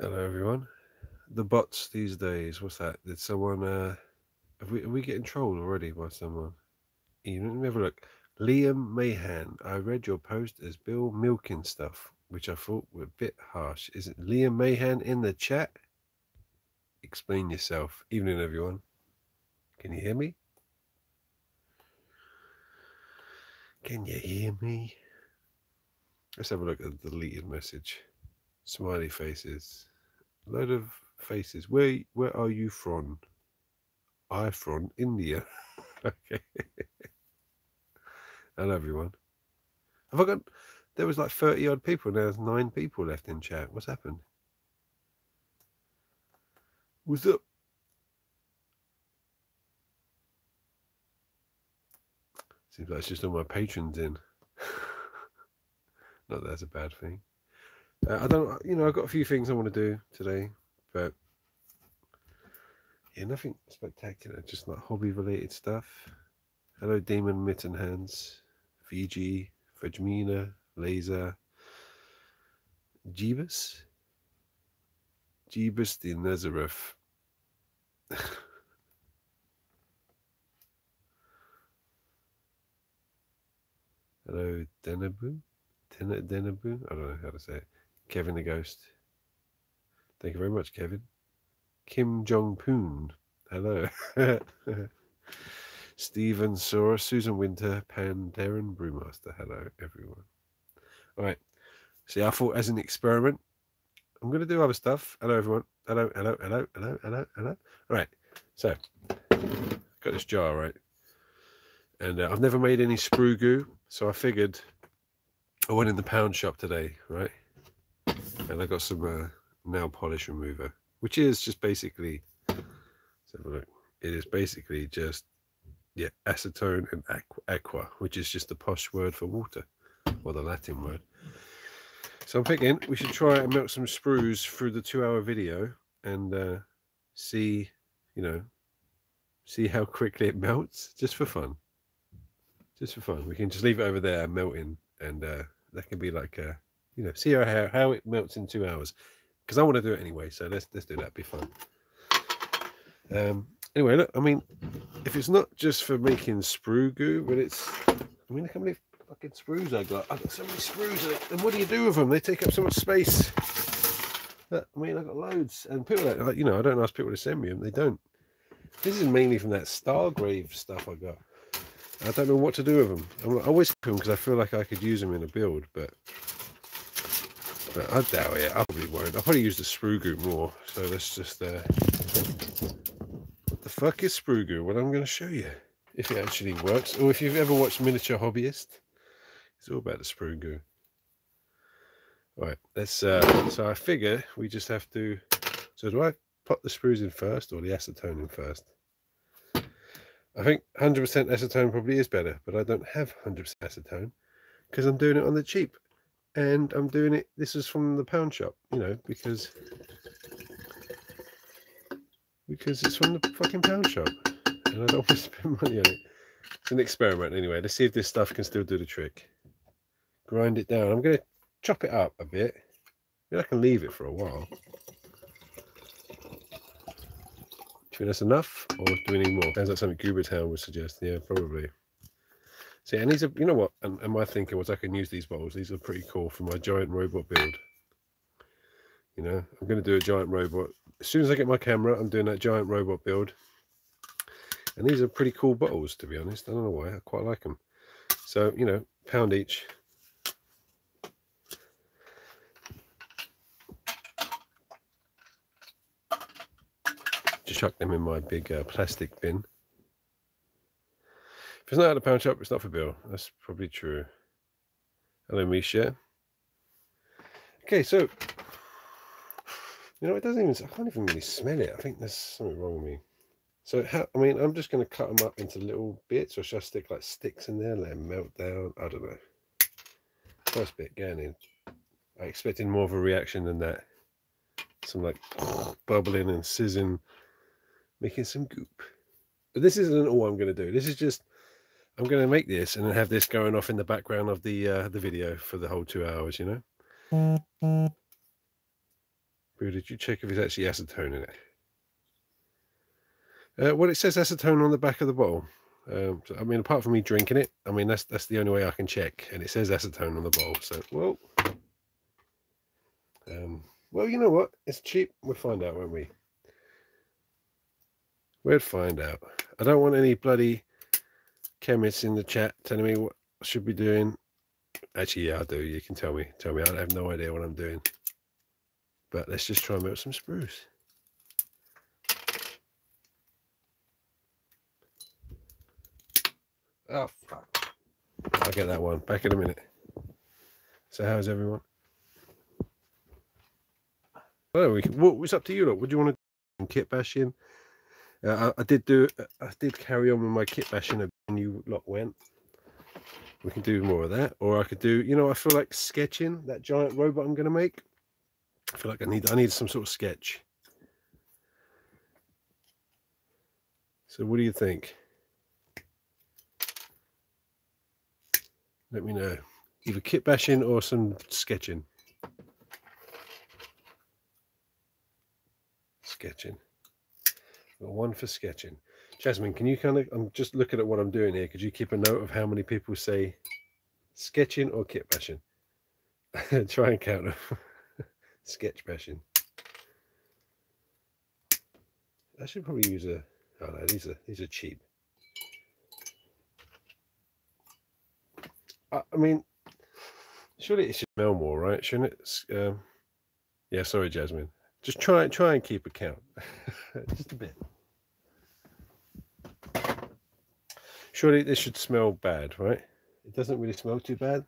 Hello everyone. The bots these days, what's that? Did someone are we getting trolled already by someone? Let me have a look. Liam Mahan, I read your post as Bill milking stuff, which I thought were a bit harsh. Is it Liam Mahan in the chat? Explain yourself. Evening everyone. Can you hear me? Can you hear me? Let's have a look at the deleted message. Smiley faces. Load of faces. Where are you from? I from India. Okay. Hello everyone. Have I got? There was like 30 odd people. Now there's 9 people left in chat. What's happened? What's up? Seems like it's just all my patrons in. Not that that's a bad thing. I don't. I've got a few things I want to do today, but yeah, nothing spectacular. Just like hobby-related stuff. Hello, Demon Mitten Hands, Fiji, Fajmina, Laser, Jeebus the Nazareth. Hello, Denabu. Denabu. I don't know how to say it. Kevin the Ghost. Thank you very much, Kevin. Kim Jong-poon. Hello. Stephen Sora, Susan Winter, Pan, Darren, Brewmaster. Hello, everyone. All right. See, I thought as an experiment, I'm going to do other stuff. Hello, everyone. Hello. All right. So, got this jar, right? And I've never made any sprue goo, so I figured I went in the pound shop today, right? And I got some nail polish remover, which is just basically, let's have a look. It is basically just, yeah, acetone and aqua, which is just the posh word for water, or the Latin word. So I'm thinking we should try and melt some sprues through the 2-hour video and see, see how quickly it melts, just for fun. Just for fun. We can just leave it over there melting, and that can be like, see how it melts in 2 hours. Because I want to do it anyway, so let's do that. It'd be fun. Anyway, look, I mean, if it's not just for making sprue goo, but it's, I mean, look how many fucking sprues I got. I've got so many sprues, and what do you do with them? They take up so much space. Look, I mean, I've got loads, and people that, I don't ask people to send me them. They don't. This is mainly from that Stargrave stuff I got. I don't know what to do with them. I always keep them because I feel like I could use them in a build, but I doubt it. I probably won't. I'll probably use the sprue goo more. So let's just what the fuck is sprue goo? Well, I'm going to show you if it actually works, or if you've ever watched Miniature Hobbyist, it's all about the sprue goo. Right, let's so I figure we just have to, so do I put the sprues in first or the acetone in first? I think 100% acetone probably is better, but I don't have 100% acetone because I'm doing it on the cheap, and I'm doing it, this is from the pound shop, because it's from the fucking pound shop and I don't want to spend money on it. It's an experiment anyway. Let's see if this stuff can still do the trick. Grind it down. I'm going to chop it up a bit. I can leave it for a while. Do you think that's enough, or do we need more? Sounds like something Goobertown would suggest. Yeah, probably. See, and these are, you know what? And my thinking was I can use these bottles. These are pretty cool for my giant robot build. I'm going to do a giant robot. As soon as I get my camera, I'm doing that giant robot build. And these are pretty cool bottles, to be honest. I don't know why. I quite like them. So, £1 each. Just chuck them in my big plastic bin. If it's not at the pound shop, it's not for Bill. That's probably true. Hello, Misha. Okay, so, it doesn't even, I can't even really smell it. I think there's something wrong with me. So, I'm just going to cut them up into little bits, or should I stick like sticks in there, let them melt down? I don't know. First bit, going in. I expected more of a reaction than that. Some like bubbling and sizzling, making some goop. But this isn't all I'm going to do. This is just, I'm going to make this and then have this going off in the background of the video for the whole 2 hours, Buddha did you check if it's actually acetone in it? Well, it says acetone on the back of the bottle. So, I mean, apart from me drinking it, I mean, that's the only way I can check. And it says acetone on the bottle. So, well, well, you know what? It's cheap. We'll find out, won't we? We'll find out. I don't want any bloody chemists in the chat telling me what I should be doing. Actually, yeah, I do. You can tell me. Tell me. I have no idea what I'm doing. But let's just try and melt some spruce. Oh, fuck. I'll get that one. Back in a minute. So how's everyone? Oh, it's up to you, look. What do you want to do? Kit bashing? I did carry on with my kit bashing when you lot went. We can do more of that. Or I could do, you know, I feel like sketching that giant robot I'm going to make. I feel like I need some sort of sketch. So what do you think? Let me know. Either kit bashing or some sketching. Sketching. Got one for sketching. Jasmine, can you kind of, I'm just looking at what I'm doing here. Could you keep a note of how many people say sketching or kit bashing? Try and count them. Sketch bashing. I should probably use a, oh no, these are cheap. I mean, surely it should smell more, right? Shouldn't it? Yeah, sorry, Jasmine. Just try and keep a count. Just a bit. Surely this should smell bad, right? It doesn't really smell too bad.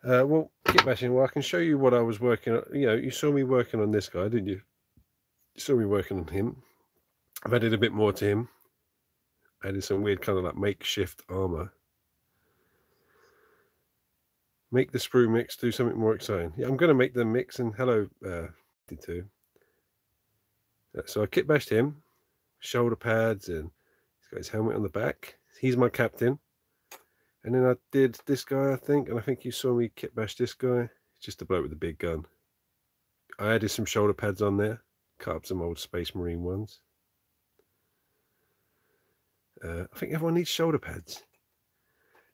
Well, kit bashing. Well, I can show you what I was working on. You know, you saw me working on this guy, didn't you? You saw me working on him. I've added a bit more to him. Added some weird kind of like makeshift armor. Make the sprue mix, do something more exciting. Yeah, I'm going to make the mix. And hello, too. So I kit bashed him, shoulder pads, and he's got his helmet on the back. He's my captain. And then I did this guy, I think, and I think you saw me kit bash this guy. It's just a bloke with a big gun. I added some shoulder pads on there, cut up some old Space Marine ones. I think everyone needs shoulder pads.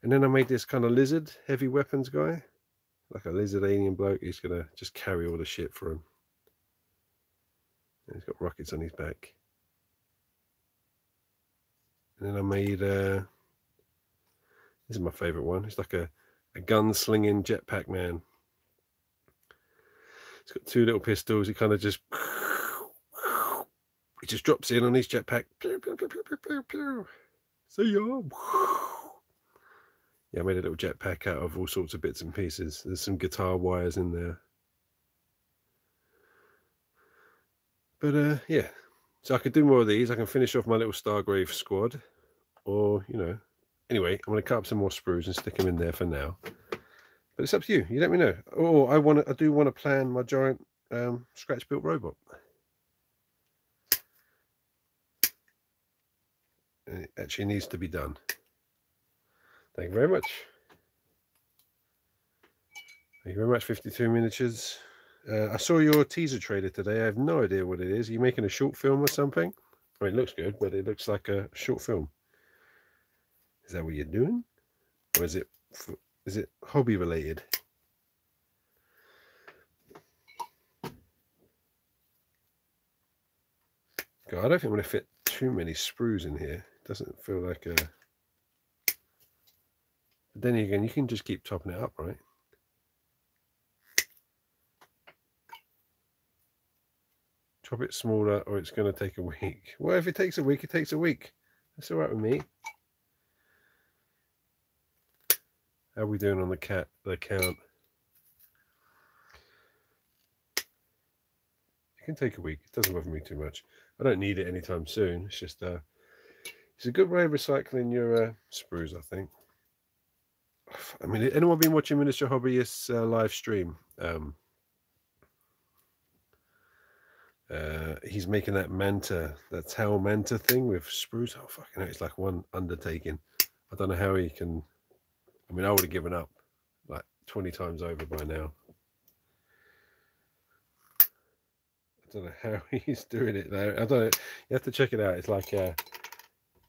And then I made this kind of lizard, heavy weapons guy. Like a lizard alien bloke. He's going to just carry all the shit for him. And he's got rockets on his back. And then I made, this is my favourite one. It's like a gun-slinging jetpack man. He's got two little pistols. He kind of just... He just drops in on his jetpack. Pew, pew, pew, pew, pew, pew, pew. See ya. Yeah, I made a little jetpack out of all sorts of bits and pieces. There's some guitar wires in there. But yeah, so I could do more of these. I can finish off my little Stargrave squad. Or, you know, anyway, I'm going to cut up some more sprues and stick them in there for now. But it's up to you. You let me know. Oh, I do want to plan my giant scratch-built robot. And it actually needs to be done. Thank you very much. Thank you very much, 52 Miniatures. I saw your teaser trailer today. I have no idea what it is. Are you making a short film or something? I mean, it looks good, but it looks like a short film. Is that what you're doing? Or is it hobby related? God, I don't think I'm going to fit too many sprues in here. It doesn't feel like a... But then again, you can just keep topping it up, right? Chop it smaller or it's going to take a week. Well, if it takes a week, it takes a week. That's all right with me. How are we doing on the count? It can take a week. It doesn't bother me too much. I don't need it anytime soon. It's just it's a good way of recycling your sprues, I think. I mean, anyone been watching Miniature Hobbyist's live stream? He's making that manta, that tail manta thing with sprues. Oh, fucking hell, it's like one undertaking. I don't know how he can... I mean, I would have given up like 20 times over by now. don't know how he's doing it though. I don't know. You have to check it out. It's like I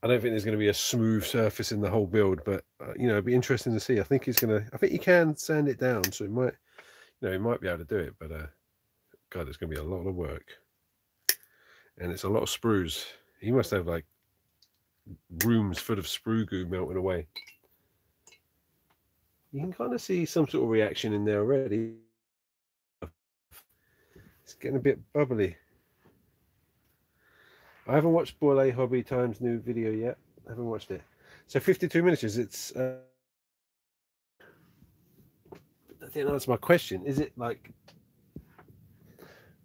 don't think there's going to be a smooth surface in the whole build, but you know, it'd be interesting to see. I think he's gonna. I think he can sand it down, so it might. You know, he might be able to do it, but God, it's going to be a lot of work, and it's a lot of sprues. He must have like rooms full of sprue goo melting away. You can kind of see some sort of reaction in there already. It's getting a bit bubbly. I haven't watched Boile Hobby Time's new video yet. I haven't watched it. So 52 miniatures. It's. I think that's my question. Is it like?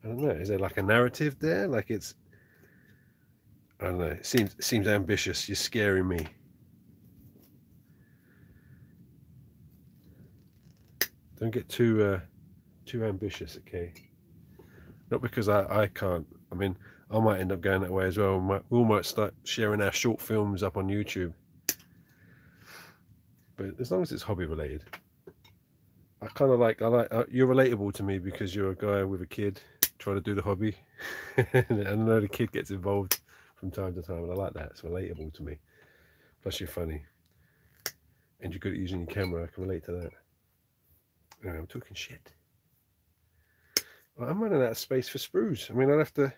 I don't know. Is there like a narrative there? Like it's. I don't know. It seems ambitious. You're scaring me. Don't get too ambitious, okay? Not because I can't. I mean, I might end up going that way as well. We all might start sharing our short films up on YouTube. But as long as it's hobby related, I like you're relatable to me because you're a guy with a kid trying to do the hobby, and I know the kid gets involved from time to time, and I like that. It's relatable to me. Plus, you're funny, and you're good at using your camera. I can relate to that. I'm talking shit. Well, I'm running out of space for sprues. I mean, I'd have to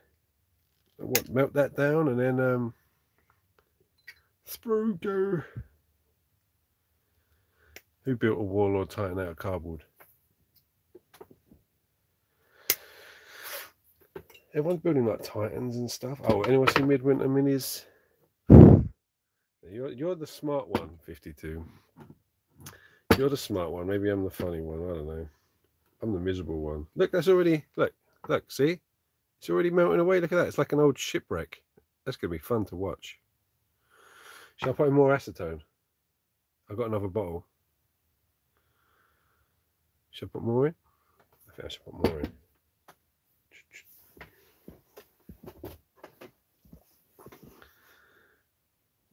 melt that down and then sprue go. Who built a Warlord Titan out of cardboard? Everyone's building like Titans and stuff. Oh, anyone see Midwinter Minis? You're the smart one, 52. You're the smart one. Maybe I'm the funny one. I don't know. I'm the miserable one. Look, that's already... Look, see? It's already melting away. Look at that. It's like an old shipwreck. That's going to be fun to watch. Shall I put in more acetone? I've got another bottle. Should I put more in? I think I should put more in.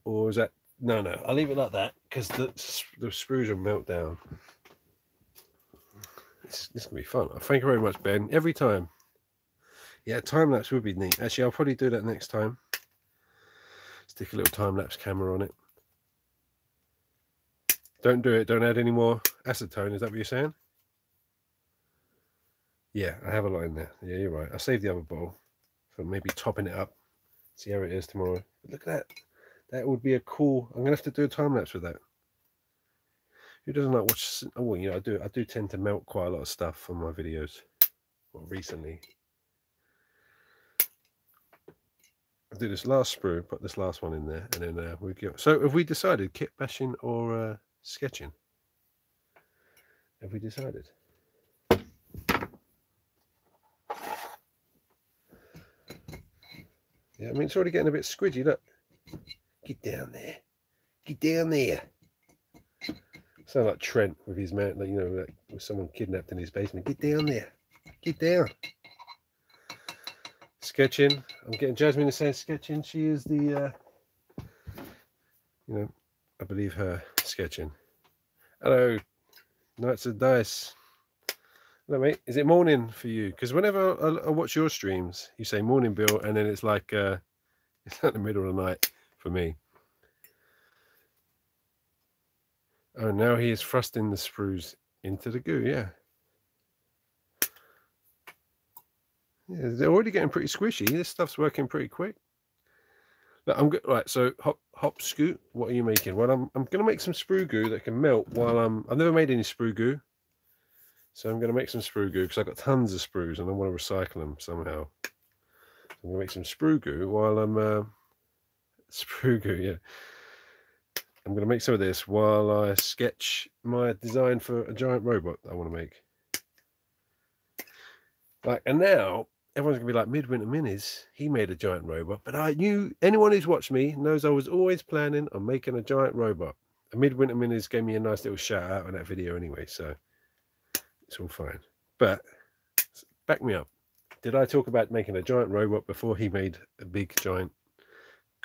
Or is that... No, I'll leave it like that because the sprues will melt down. This is going to be fun. Thank you very much, Ben. Every time. Yeah, time-lapse would be neat. Actually, I'll probably do that next time. Stick a little time-lapse camera on it. Don't do it. Don't add any more acetone. Is that what you're saying? Yeah, I have a lot in there. Yeah, you're right. I'll save the other bottle for maybe topping it up. See how it is tomorrow. But look at that. That would be a cool... I'm going to have to do a time-lapse with that. Who doesn't like watch... Oh, well, you know, I do tend to melt quite a lot of stuff on my videos. Well, recently. I'll do this last sprue, put this last one in there, and then we go. So have we decided kit bashing or sketching? Have we decided? Yeah, I mean, it's already getting a bit squidgy, look. Get down there. Get down there. Sound like Trent with his man, like, you know, like with someone kidnapped in his basement. Get down there. Get down. Sketching. I'm getting Jasmine to say sketching. She is the, you know, I believe her sketching. Hello. Knights of Dice. Hello, mate. Is it morning for you? Because whenever I watch your streams, you say morning, Bill, and then it's like it's at the middle of the night for me. Oh, now he is thrusting the sprues into the goo. Yeah. Yeah, they're already getting pretty squishy. This stuff's working pretty quick. Look, I'm good. Right, so hop scoot. What are you making? Well, I'm gonna make some sprue goo that can melt while I've never made any sprue goo, so I'm gonna make some sprue goo because I've got tons of sprues and I want to recycle them somehow. So I'm gonna make some sprue goo while I'm sprue goo. Yeah, I'm gonna make some of this while I sketch my design for a giant robot that I want to make. Like, and now everyone's gonna be like, Midwinter Minis, he made a giant robot. But I knew, anyone who's watched me knows I was always planning on making a giant robot. And Midwinter Minis gave me a nice little shout out on that video anyway, so it's all fine. But back me up. Did I talk about making a giant robot before he made a big giant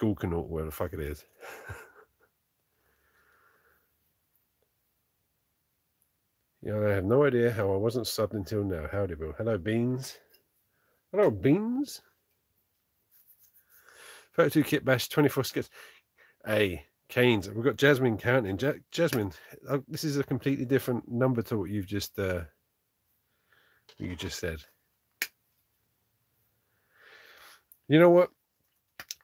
Gulkanaut, whatever the fuck it is? Yeah, I have no idea how I wasn't subbed until now. Howdy, Bill. Hello, Beans. Hello, beans. 32 kit bash, 24 skits. Hey, Canes, we've got Jasmine counting. Jasmine, this is a completely different number to what you just said. You know what?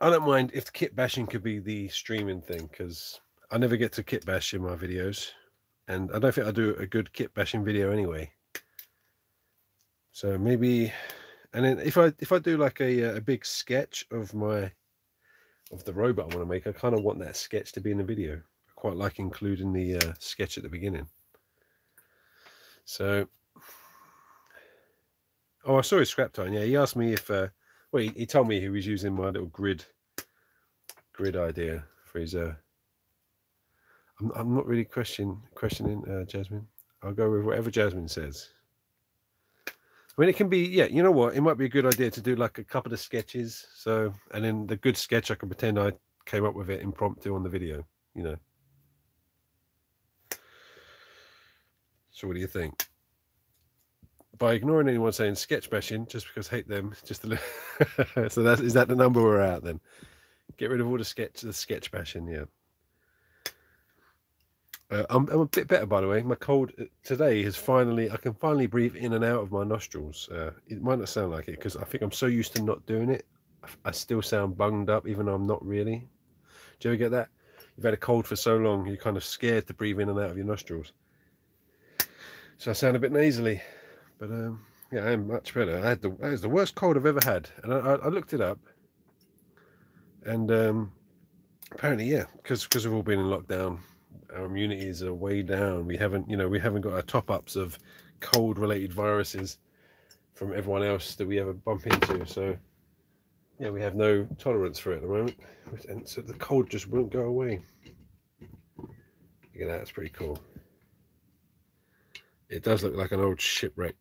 I don't mind if the kit bashing could be the streaming thing, because I never get to kit bash in my videos, and I don't think I do a good kit bashing video anyway. So maybe, and then if I do like a big sketch of the robot I want to make, I kind of want that sketch to be in the video. I quite like including the sketch at the beginning. So, oh, I saw his scrap time. Yeah, he asked me if, well, he told me he was using my little grid idea for his. I'm not really questioning Jasmine. I'll go with whatever Jasmine says. I mean, it can be, yeah, you know what? It might be a good idea to do like a couple of sketches. So, and then the good sketch, I can pretend I came up with it impromptu on the video, you know. So what do you think? By ignoring anyone saying sketch bashing, just because I hate them, just to so is that the number we're at then? Get rid of all the sketch bashing, yeah. I'm a bit better, by the way. My cold today has I can finally breathe in and out of my nostrils. It might not sound like it because I think I'm so used to not doing it. I still sound bunged up even though I'm not really. Do you ever get that? You've had a cold for so long, you're kind of scared to breathe in and out of your nostrils. So I sound a bit nasally, but yeah, I am much better. That was the worst cold I've ever had, and I looked it up, and apparently, yeah, because we've all been in lockdown. Our immunities are way down. We haven't got our top-ups of cold-related viruses from everyone else that we ever bump into. So, yeah, we have no tolerance for it at the moment. And so the cold just won't go away. Look at that, it's pretty cool. It does look like an old shipwreck.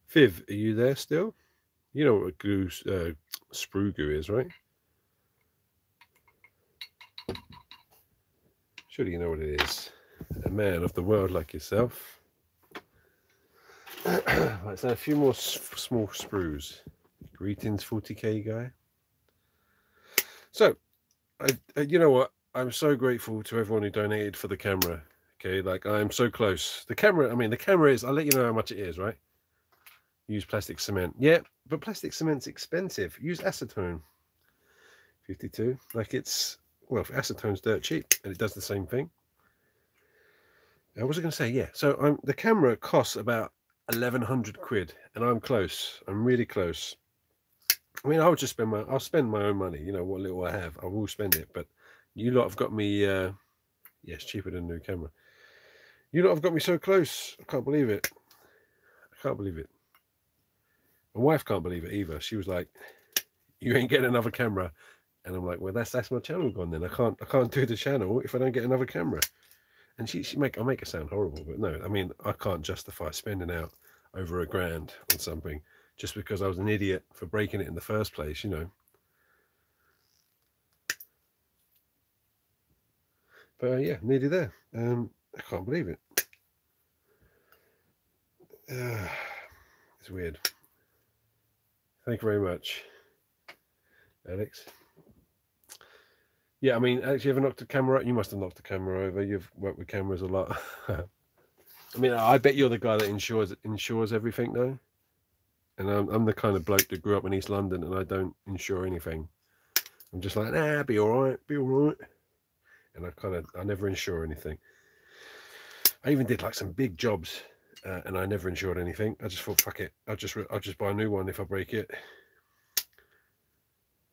Viv, are you there still? You know what a sprue goo is, right? Surely you know what it is. A man of the world like yourself. Right, so a few more small sprues. Greetings, 40k guy. So, you know what? I'm so grateful to everyone who donated for the camera. Okay, like I'm so close. The camera, I mean, the camera is, I'll let you know how much it is, right? Use plastic cement. Yeah, but plastic cement's expensive. Use acetone. 52. Like it's, well, acetone's dirt cheap and it does the same thing. I was going to say, yeah. So the camera costs about 1,100 quid and I'm close. I'm really close. I mean, I'll spend my own money. You know, what little I have, I will spend it. But you lot have got me, yeah, it's cheaper than a new camera. You lot have got me so close. I can't believe it. I can't believe it. My wife can't believe it either. She was like, "You ain't getting another camera," and I'm like, "Well, that's my channel gone then. I can't do the channel if I don't get another camera." And I'll make it sound horrible, but no, I mean, I can't justify spending out over $1,000 on something just because I was an idiot for breaking it in the first place, you know. But yeah, nearly there. I can't believe it. It's weird. Thank you very much, Alex. Yeah, I mean, Alex, you ever knocked a camera? You must have knocked a camera over. You've worked with cameras a lot. I mean, I bet you're the guy that insures everything, though. And I'm the kind of bloke that grew up in East London, and I don't insure anything. I'm just like, nah, be all right, and I never insure anything. I even did like some big jobs, and I never insured anything. I just thought, fuck it, I'll just buy a new one if I break it.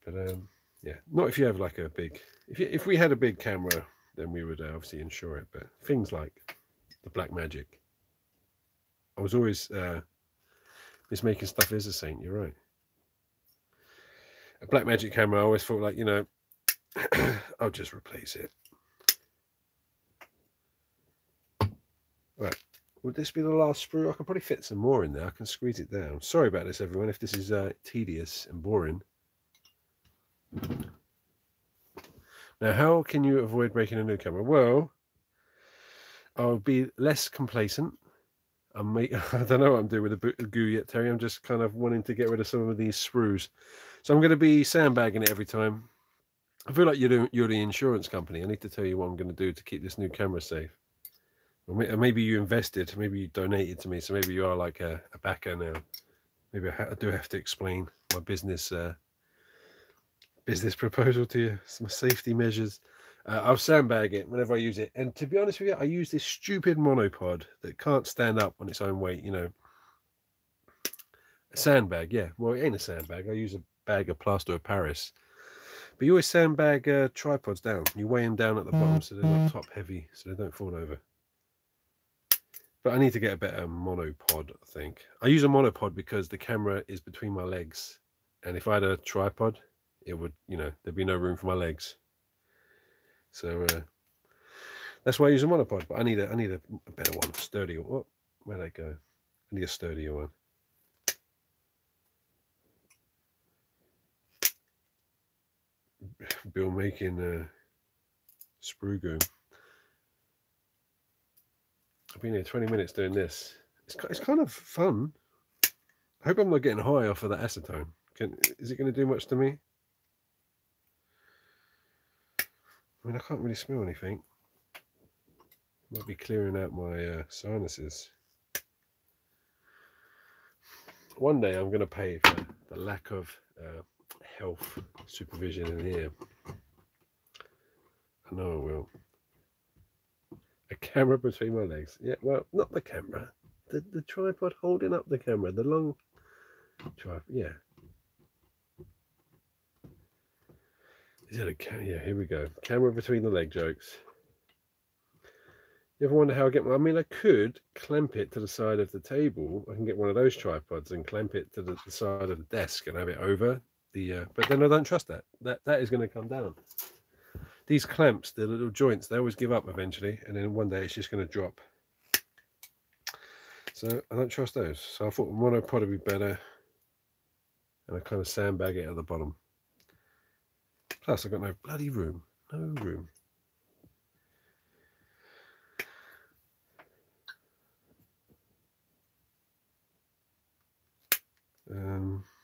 But yeah, not if you have like a big. If we had a big camera, then we would obviously insure it. But things like the black magic, I was always this making stuff is a saint. You're right. A black magic camera, I always thought like, you know, I'll just replace it. Right. Would this be the last sprue? I could probably fit some more in there. I can squeeze it down. Sorry about this, everyone, if this is tedious and boring. Now, how can you avoid breaking a new camera? Well, I'll be less complacent. I don't know what I'm doing with the goo yet, Terry. I'm just kind of wanting to get rid of some of these sprues. So I'm going to be sandbagging it every time. I feel like you're the insurance company. I need to tell you what I'm going to do to keep this new camera safe. Or maybe you invested, maybe you donated to me, so maybe you are like a backer now. Maybe I do have to explain my business proposal to you, some safety measures. I'll sandbag it whenever I use it. And to be honest with you, I use this stupid monopod that can't stand up on its own weight, you know. A sandbag, yeah. Well, it ain't a sandbag. I use a bag of plaster of Paris. But you always sandbag tripods down. You weigh them down at the bottom so they're not top heavy, so they don't fall over. But I need to get a better monopod, I think. I use a monopod because the camera is between my legs. And if I had a tripod, it would, you know, there'd be no room for my legs. So that's why I use a monopod. But I need a better one, sturdier. What? Where'd they go? I need a sturdier one. Bill making sprue goo. I've been here 20 minutes doing this. It's kind of fun. I hope I'm not getting high off of that acetone. Is it going to do much to me? I mean, I can't really smell anything. Might be clearing out my sinuses. One day I'm going to pay for the lack of health supervision in here. I know I will. A camera between my legs. Yeah, well, not the camera. The tripod holding up the camera. The long tripod. Yeah. Is it a camera? Yeah, here we go. Camera between the leg jokes. You ever wonder how I get my... I mean, I could clamp it to the side of the table. I can get one of those tripods and clamp it to the side of the desk and have it over the... but then I don't trust that. That is going to come down. These clamps, the little joints, they always give up eventually, and then one day it's just going to drop. So I don't trust those. So I thought monopod would be better, and I kind of sandbag it at the bottom. Plus, I've got no bloody room. No room.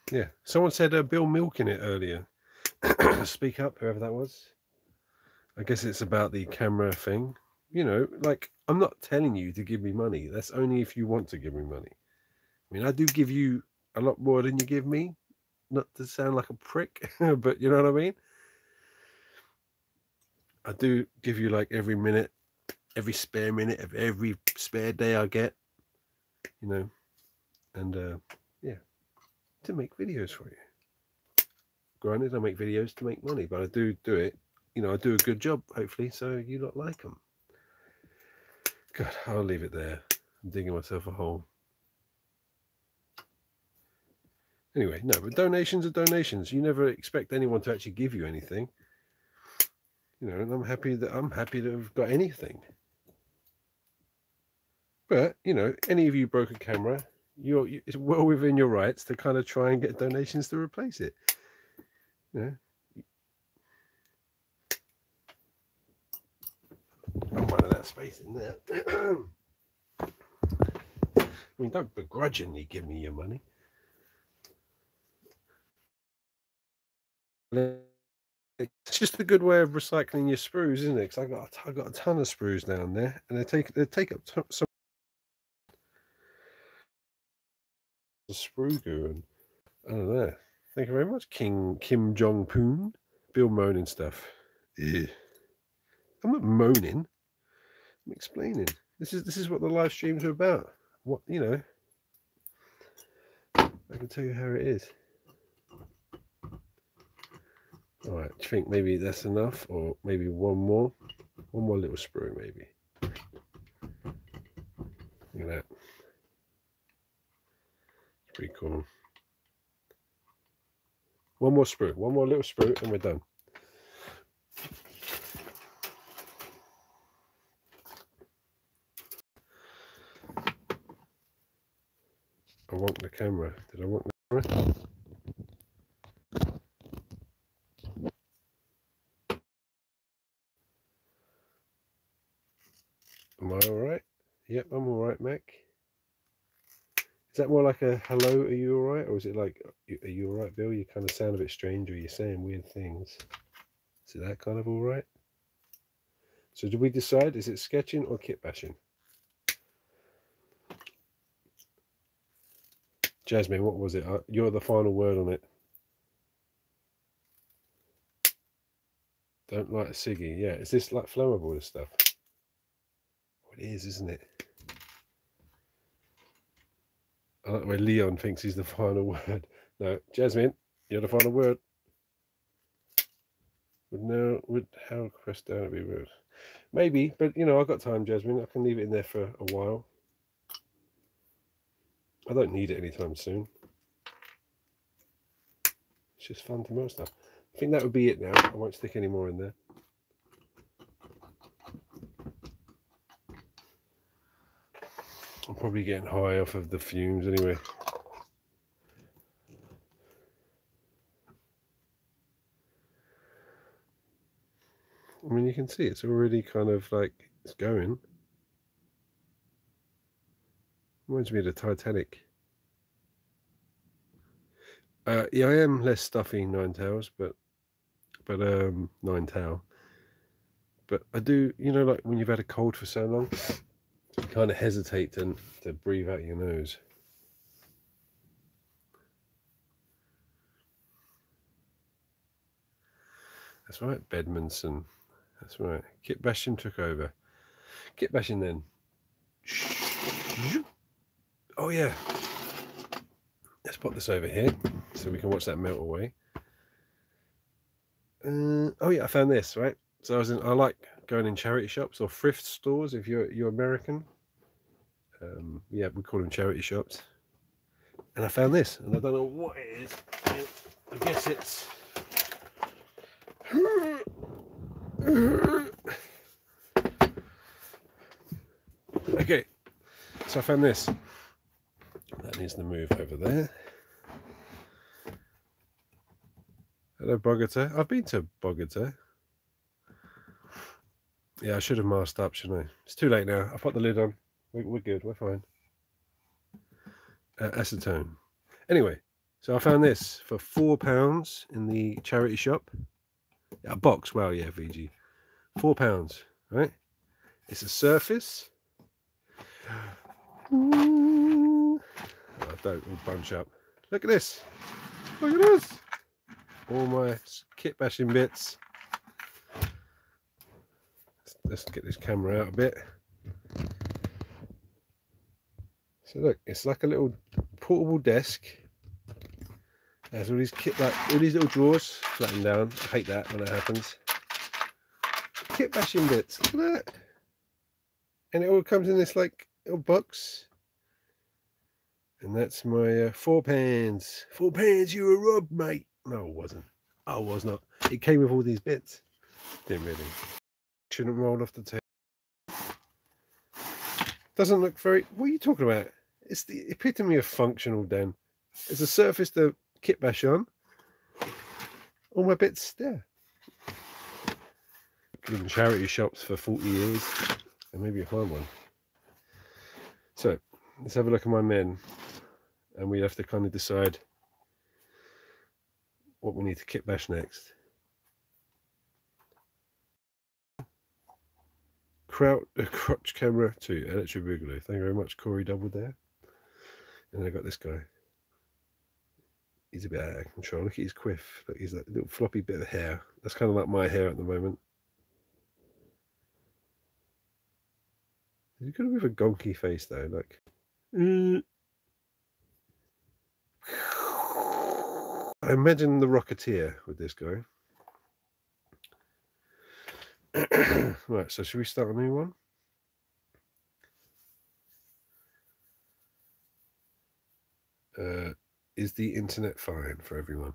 Yeah. Someone said Bill milking it earlier. Speak up, whoever that was. I guess it's about the camera thing. You know, like, I'm not telling you to give me money. That's only if you want to give me money. I mean, I do give you a lot more than you give me. Not to sound like a prick, but you know what I mean? I do give you like every minute, every spare minute of every spare day I get, you know, and yeah, to make videos for you. Granted, I make videos to make money, but I do it, you know, I do a good job, hopefully, so you lot like them. God, I'll leave it there. I'm digging myself a hole. Anyway, no, but donations are donations. You never expect anyone to actually give you anything. You know, and I'm happy to have got anything. But, you know, any of you broke a camera, it's well within your rights to kind of try and get donations to replace it. You know? I'm running out of space in there. I mean, don't begrudgingly give me your money. It's just a good way of recycling your sprues, isn't it? Because I got a ton of sprues down there, and they take up some sprue goo, and I don't know. Thank you very much, Kim Jong-un. Bill moaning stuff. Ugh. I'm not moaning. I'm explaining. This is what the live streams are about. What, you know. I can tell you how it is. All right. Do you think maybe that's enough, or maybe one more little sprue, maybe? Look at that. It's pretty cool. One more sprue, one more little sprue, and we're done. I want the camera. Did I want the camera? Am I alright? Yep, I'm alright, Mac. Is that more like a hello, are you alright? Or is it like, are you alright, Bill? You kind of sound a bit strange, or you're saying weird things. Is it that kind of alright? So did we decide, is it sketching or kit bashing? Jasmine, what was it? You're the final word on it. Don't like a ciggy. Yeah, is this like flammable, this stuff? Oh, it is, isn't it? I like the way Leon thinks he's the final word. No, Jasmine, you're the final word. Would how press down be rude? Maybe, but you know, I've got time, Jasmine. I can leave it in there for a while. I don't need it anytime soon. It's just fun to melt stuff. I think that would be it now. I won't stick any more in there. I'm probably getting high off of the fumes anyway. I mean, you can see it's already kind of like, it's going. Reminds me of the Titanic. Yeah, I am less stuffy Nine Tails, but Nine Tail. But I do, you know, like when you've had a cold for so long, you kind of hesitate to breathe out your nose. That's right, Bedmanson. That's right. Kit bashing took over. Kit bashing then. Oh yeah. Let's put this over here so we can watch that melt away. Oh yeah, I found this, right? So I like going in charity shops or thrift stores if you're American. Yeah, we call them charity shops. And I found this, and I don't know what it is. I guess it's okay. So I found this. That needs to move over there. Hello, Bogota. I've been to Bogota. Yeah, I should have masked up, shouldn't I? It's too late now. I've put the lid on. We're good. We're fine. Acetone. Anyway, so I found this for £4 in the charity shop. A box. Well, yeah, VG. £4, right? It's a surface. Oh, don't all bunch up. Look at this. Look at this. All my kit bashing bits. Let's get this camera out a bit. So look, it's like a little portable desk. There's all these all these little drawers flattened down. I hate that when it happens. Kit bashing bits. Look at that. And it all comes in this like little box. And that's my £4. £4, you were robbed, mate. No, it wasn't. I was not. It came with all these bits. Didn't really. Shouldn't roll off the table. Doesn't look very. What are you talking about? It's the epitome of functional, Dan. It's a surface to kit bash on. All my bits there. Been in charity shops for 40 years, and maybe you'll find one. So let's have a look at my men, and we have to kind of decide what we need to kit bash next. Crotch camera 2, electric boogaloo. Thank you very much, Corey Double there. And I got this guy. He's a bit out of control. Look at his quiff. Look, he's that little floppy bit of hair. That's kind of like my hair at the moment. He's got a bit of a gonky face though. Like, I imagine the Rocketeer with this guy. Right, so should we start a new one? Is the internet fine for everyone?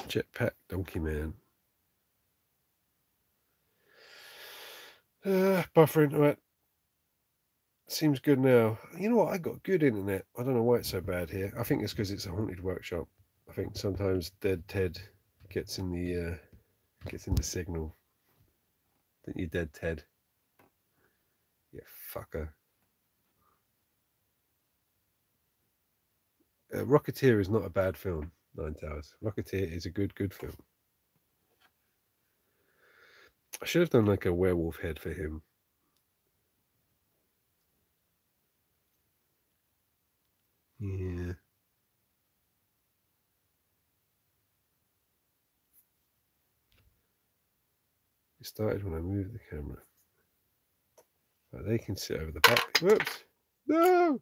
Jetpack Donkey Man. Buffering. All right. Seems good now. You know what? I got good internet. I don't know why it's so bad here. I think it's because it's a haunted workshop. I think sometimes Dead Ted gets in the signal. I think you're dead, Ted. You fucker. Rocketeer is not a bad film, Nine Towers. Rocketeer is a good film. I should have done like a werewolf head for him. Yeah. It started when I moved the camera. Right, they can sit over the back. Whoops. No!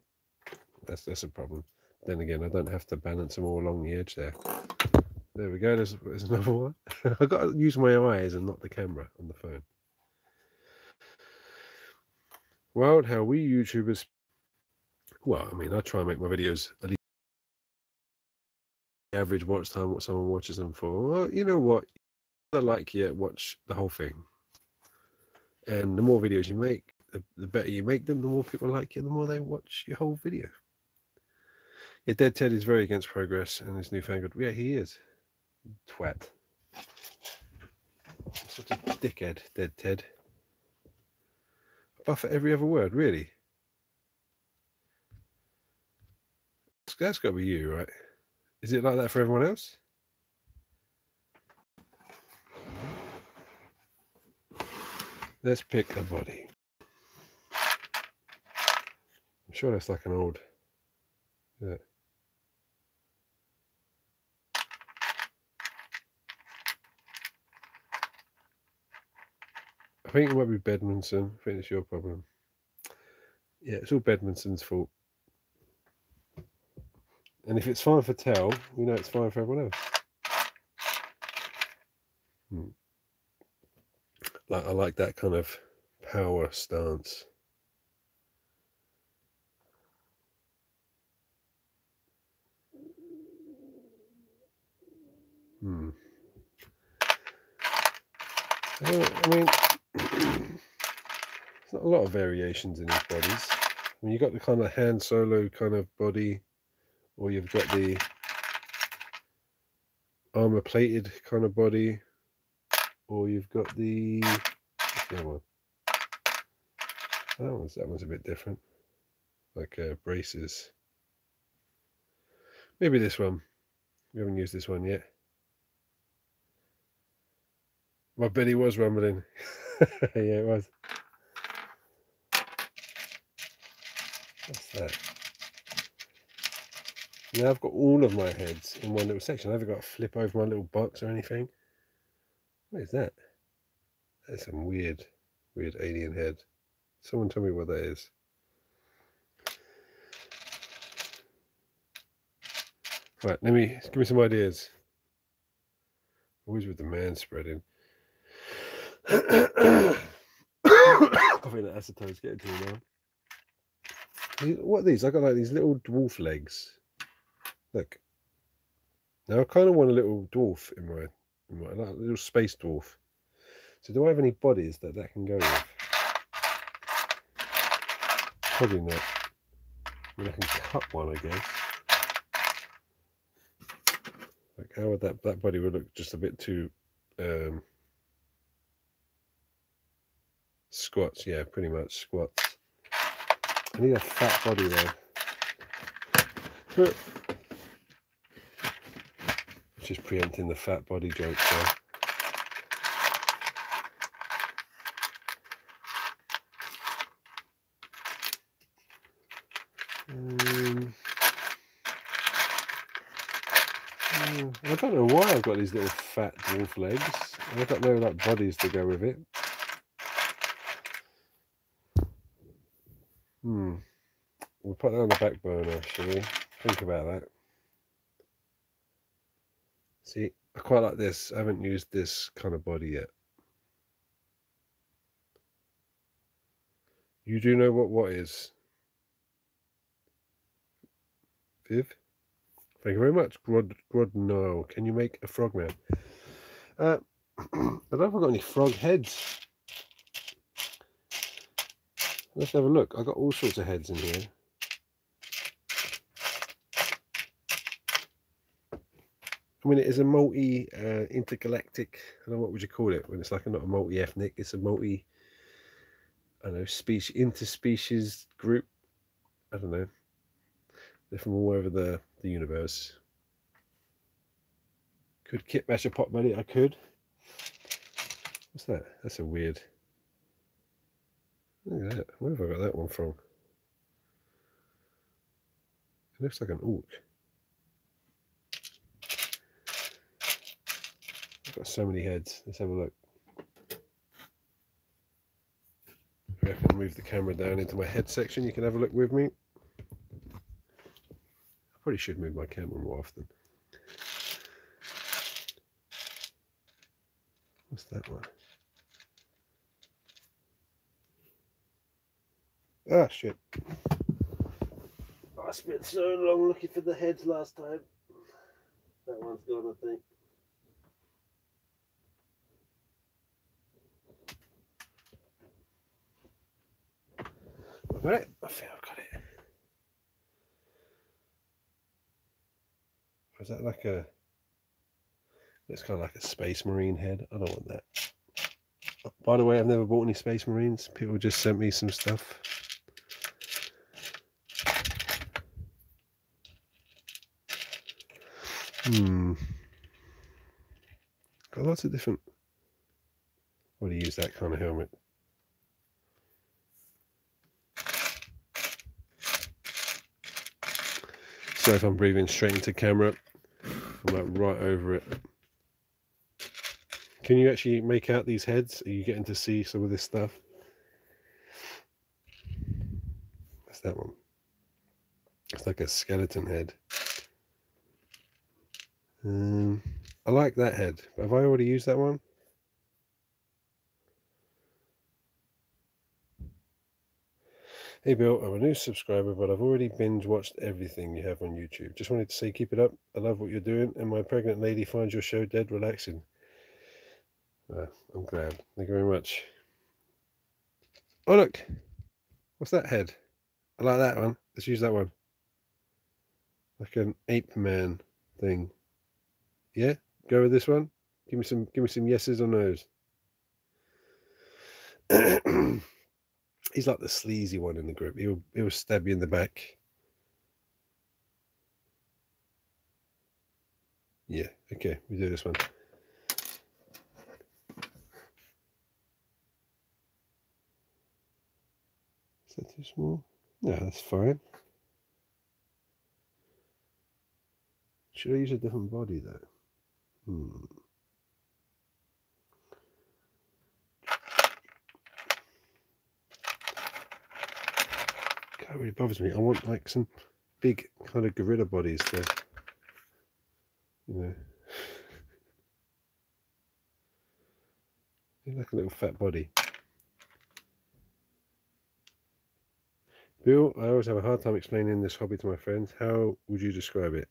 That's a problem. Then again, I don't have to balance them all along the edge there. There we go. There's another one. I've got to use my eyes and not the camera on the phone. Well, how we YouTubers... Well, I mean, I try and make my videos at least average watch time, what someone watches them for. Well, you know what? I like you, watch the whole thing. And the more videos you make, the better you make them, the more people like you, the more they watch your whole video. Yeah, Dead Ted is very against progress and his newfangled... Yeah, he is. Twat. Such a dickhead, Dead Ted. Buff at every other word, really? That's got to be you, right? Is it like that for everyone else? Let's pick a body. I'm sure that's like an old... Yeah. I think it might be Bedmanson. I think it's your problem. Yeah, it's all Bedmanson's fault. And if it's fine for Tell, we know it's fine for everyone else. Like, I like that kind of power stance. I mean, there's not a lot of variations in these bodies. I mean, you've got the kind of Han Solo kind of body, or you've got the armor-plated kind of body, or you've got the... What's the other one? That one's a bit different. Like braces. Maybe this one. We haven't used this one yet. My belly was rumbling. Yeah, it was. What's that? Now I've got all of my heads in one little section. I haven't got to flip over my little box or anything. What is that? That's some weird alien head. Someone tell me what that is. Right, give me some ideas. Always with the man spreading. I think that acetone's getting to me now. What are these? I got like these little dwarf legs. Look. Now I kind of want a little dwarf in my like a little space dwarf. So do I have any bodies that can go with? Probably not. I mean, I can cut one, I guess. Like, how would that body would look just a bit too squats? Yeah, pretty much squats. I need a fat body though. Just preempting the fat body joke there. I don't know why I've got these little fat dwarf legs. I've got no like bodies to go with it. We'll put that on the back burner, shall we? Think about that. See, I quite like this. I haven't used this kind of body yet. You do know what is? Viv? Thank you very much. No. Can you make a frogman? I don't know if I've got any frog heads. Let's have a look. I've got all sorts of heads in here. I mean, it is a intergalactic, I don't know, what would you call it when it's like not a multi-ethnic, it's a multi... I don't know, species, interspecies group. I don't know. They're from all over the universe. Could kit bash a pot belly? I could. What's that? That's a weird. Look at that. Where have I got that one from? It looks like an orc. I've got so many heads. Let's have a look. If I can move the camera down into my head section, you can have a look with me. I probably should move my camera more often. What's that one? Ah, shit. I spent so long looking for the heads last time. That one's gone, I think. I got it. I think I've got it. Is that like a... It's kind of like a Space Marine head. I don't want that. By the way, I've never bought any Space Marines. People just sent me some stuff. Got lots of different... What do you use that kind of helmet? So if I'm breathing straight into camera, I'm like right over it. Can you actually make out these heads? Are you getting to see some of this stuff? That's that one. It's like a skeleton head. I like that head. Have I already used that one? Hey Bill, I'm a new subscriber, but I've already binge watched everything you have on YouTube. Just wanted to say keep it up. I love what you're doing, and my pregnant lady finds your show dead relaxing. I'm glad. Thank you very much. Oh look, what's that head? I like that one. Let's use that one. Like an ape man thing. Yeah, go with this one. Give me some yeses or nos. He's like the sleazy one in the group. He'll stab you in the back. Yeah, okay, we do this one. Is that too small? No, that's fine. Should I use a different body though? That really bothers me. I want like some big kind of gorilla bodies to, you know, like a little fat body. Bill, I always have a hard time explaining this hobby to my friends. How would you describe it?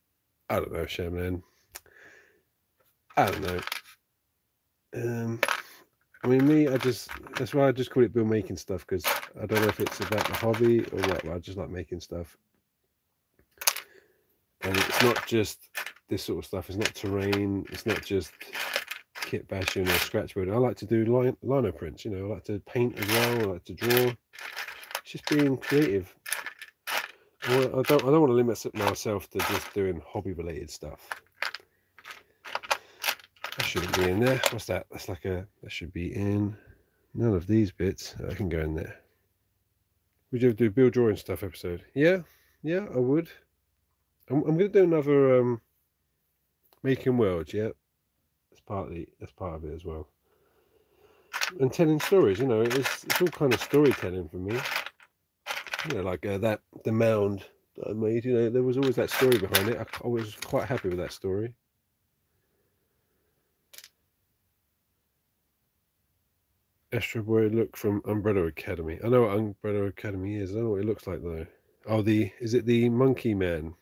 I don't know, Shamlan. I don't know. I mean, me, that's why I just call it Bill making stuff, because I don't know if it's about the hobby or what, but I just like making stuff. And it's not just this sort of stuff. It's not terrain. It's not just kit bashing or scratch building. I like to do lino prints, you know. I like to paint as well. I like to draw. It's just being creative. I don't want to limit myself to just doing hobby related stuff. That shouldn't be in there. What's that? That's like that should be in none of these bits. I can go in there. Would you ever do Bill drawing stuff episode? Yeah, I would. I'm going to do another making worlds. Yeah, that's part of it as well. And telling stories. You know, it's all kind of storytelling for me. You know, like the mound that I made. You know, there was always that story behind it. I was quite happy with that story. Astro Boy look from Umbrella Academy. I know what Umbrella Academy is. I don't know what it looks like though. Oh, is it the monkey man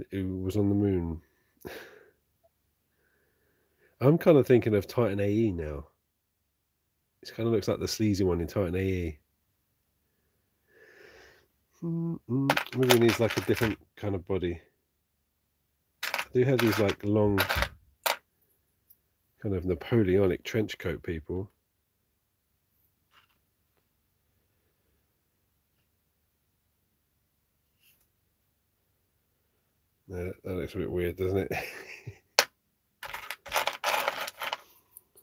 who was on the moon? I'm kind of thinking of Titan AE now. It kind of looks like the sleazy one in Titan AE. Maybe it needs like a different kind of body. I do have these like long kind of Napoleonic trench coat people. No, that looks a bit weird, doesn't it?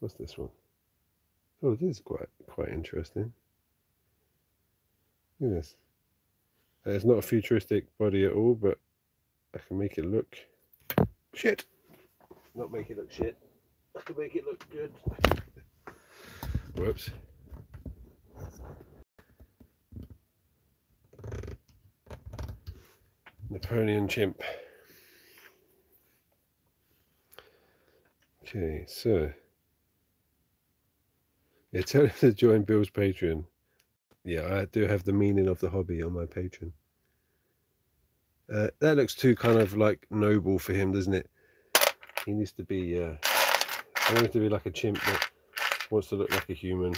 What's this one? Oh, this is quite interesting. Look at this. It's not a futuristic body at all, but I can make it look shit. Not make it look shit. I can make it look good. Whoops. Napoleon chimp. Okay, so yeah, tell him to join Bill's Patreon. Yeah, I do have the meaning of the hobby on my Patreon. That looks too kind of like noble for him, doesn't it? He needs to be. I want him to be like a chimp that wants to look like a human.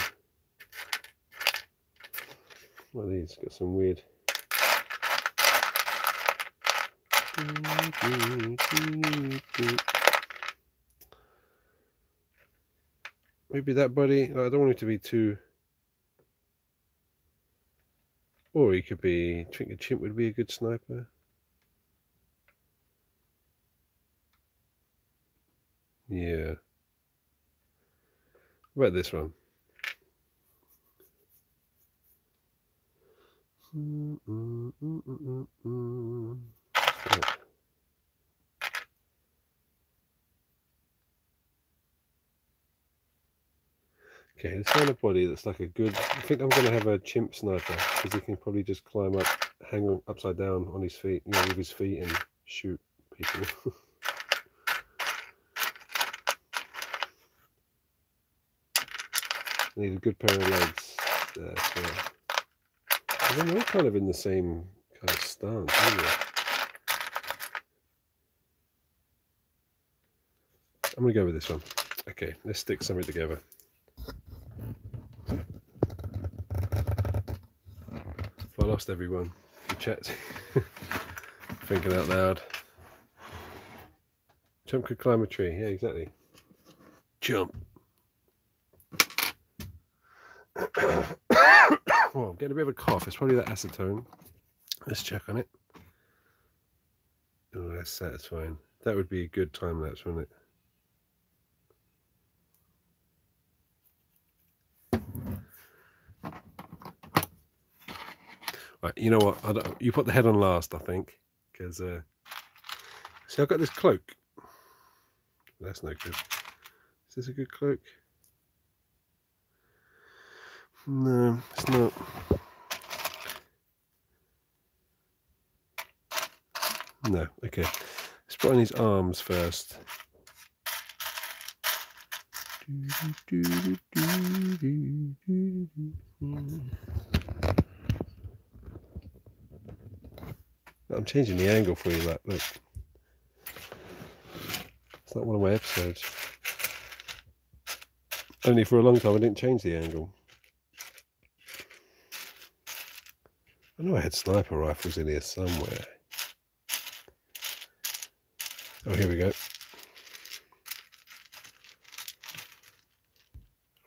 What are these? Got some weird. Maybe that body. I don't want it to be too. Or he could be. I think a chimp would be a good sniper. Yeah. What about this one? Okay, let's find a body that's like a good. I think I'm going to have a chimp sniper because he can probably just climb up, hang on upside down on his feet, you know, with his feet and shoot people. Need a good pair of legs. So. And then they're all kind of in the same kind of stance, aren't they? I'm going to go with this one. Okay, let's stick something together. If I lost everyone, the chat thinking out loud. Jump could climb a tree. Yeah, exactly. Jump. Well, I'm getting a bit of a cough. It's probably that acetone. Let's check on it. Oh, that's satisfying. That would be a good time lapse, wouldn't it? Right, you know what? You put the head on last, I think, because see, I've got this cloak. That's no good. Is this a good cloak? No, it's not. No, okay. Let's put on his arms first. I'm changing the angle for you, look. It's not one of my episodes. Only for a long time I didn't change the angle. I know I had sniper rifles in here somewhere. Oh, here we go.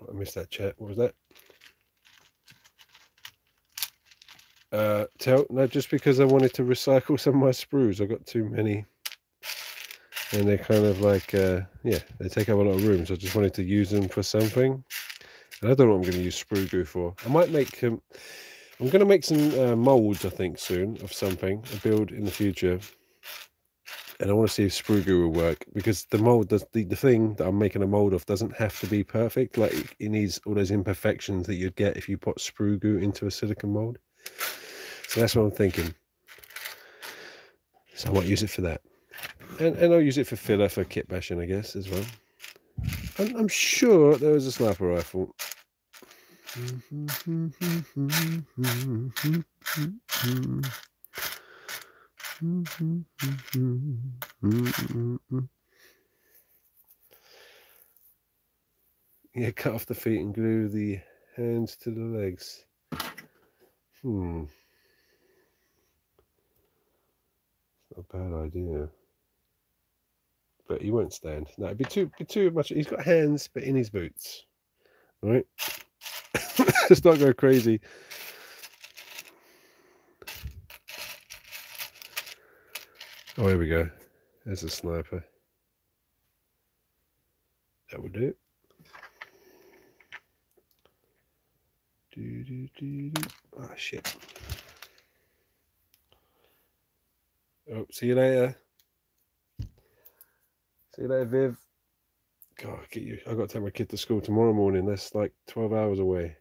I missed that chat. What was that? No, just because I wanted to recycle some of my sprues. I got too many. And they're kind of like, yeah, they take up a lot of room. So I just wanted to use them for something. And I don't know what I'm going to use sprue glue for. I might make, I'm going to make some molds, I think, soon of something. A build in the future. And I want to see if sprue glue will work. Because the mold, the thing that I'm making a mold of doesn't have to be perfect. Like, it needs all those imperfections that you'd get if you put sprue glue into a silicone mold. So that's what I'm thinking. So I might use it for that. And I'll use it for filler for kit bashing, I guess, as well. I'm sure there was a sniper rifle. Yeah, cut off the feet and glue the hands to the legs. Not a bad idea. But he won't stand. No, it'd be too much. He's got hands, but in his boots. All right? Let's not go crazy. Oh, here we go. There's a sniper. That will do. Oh, shit. Oh, see you later. See you later, Viv. God, get you. I've got to take my kid to school tomorrow morning. That's like 12 hours away.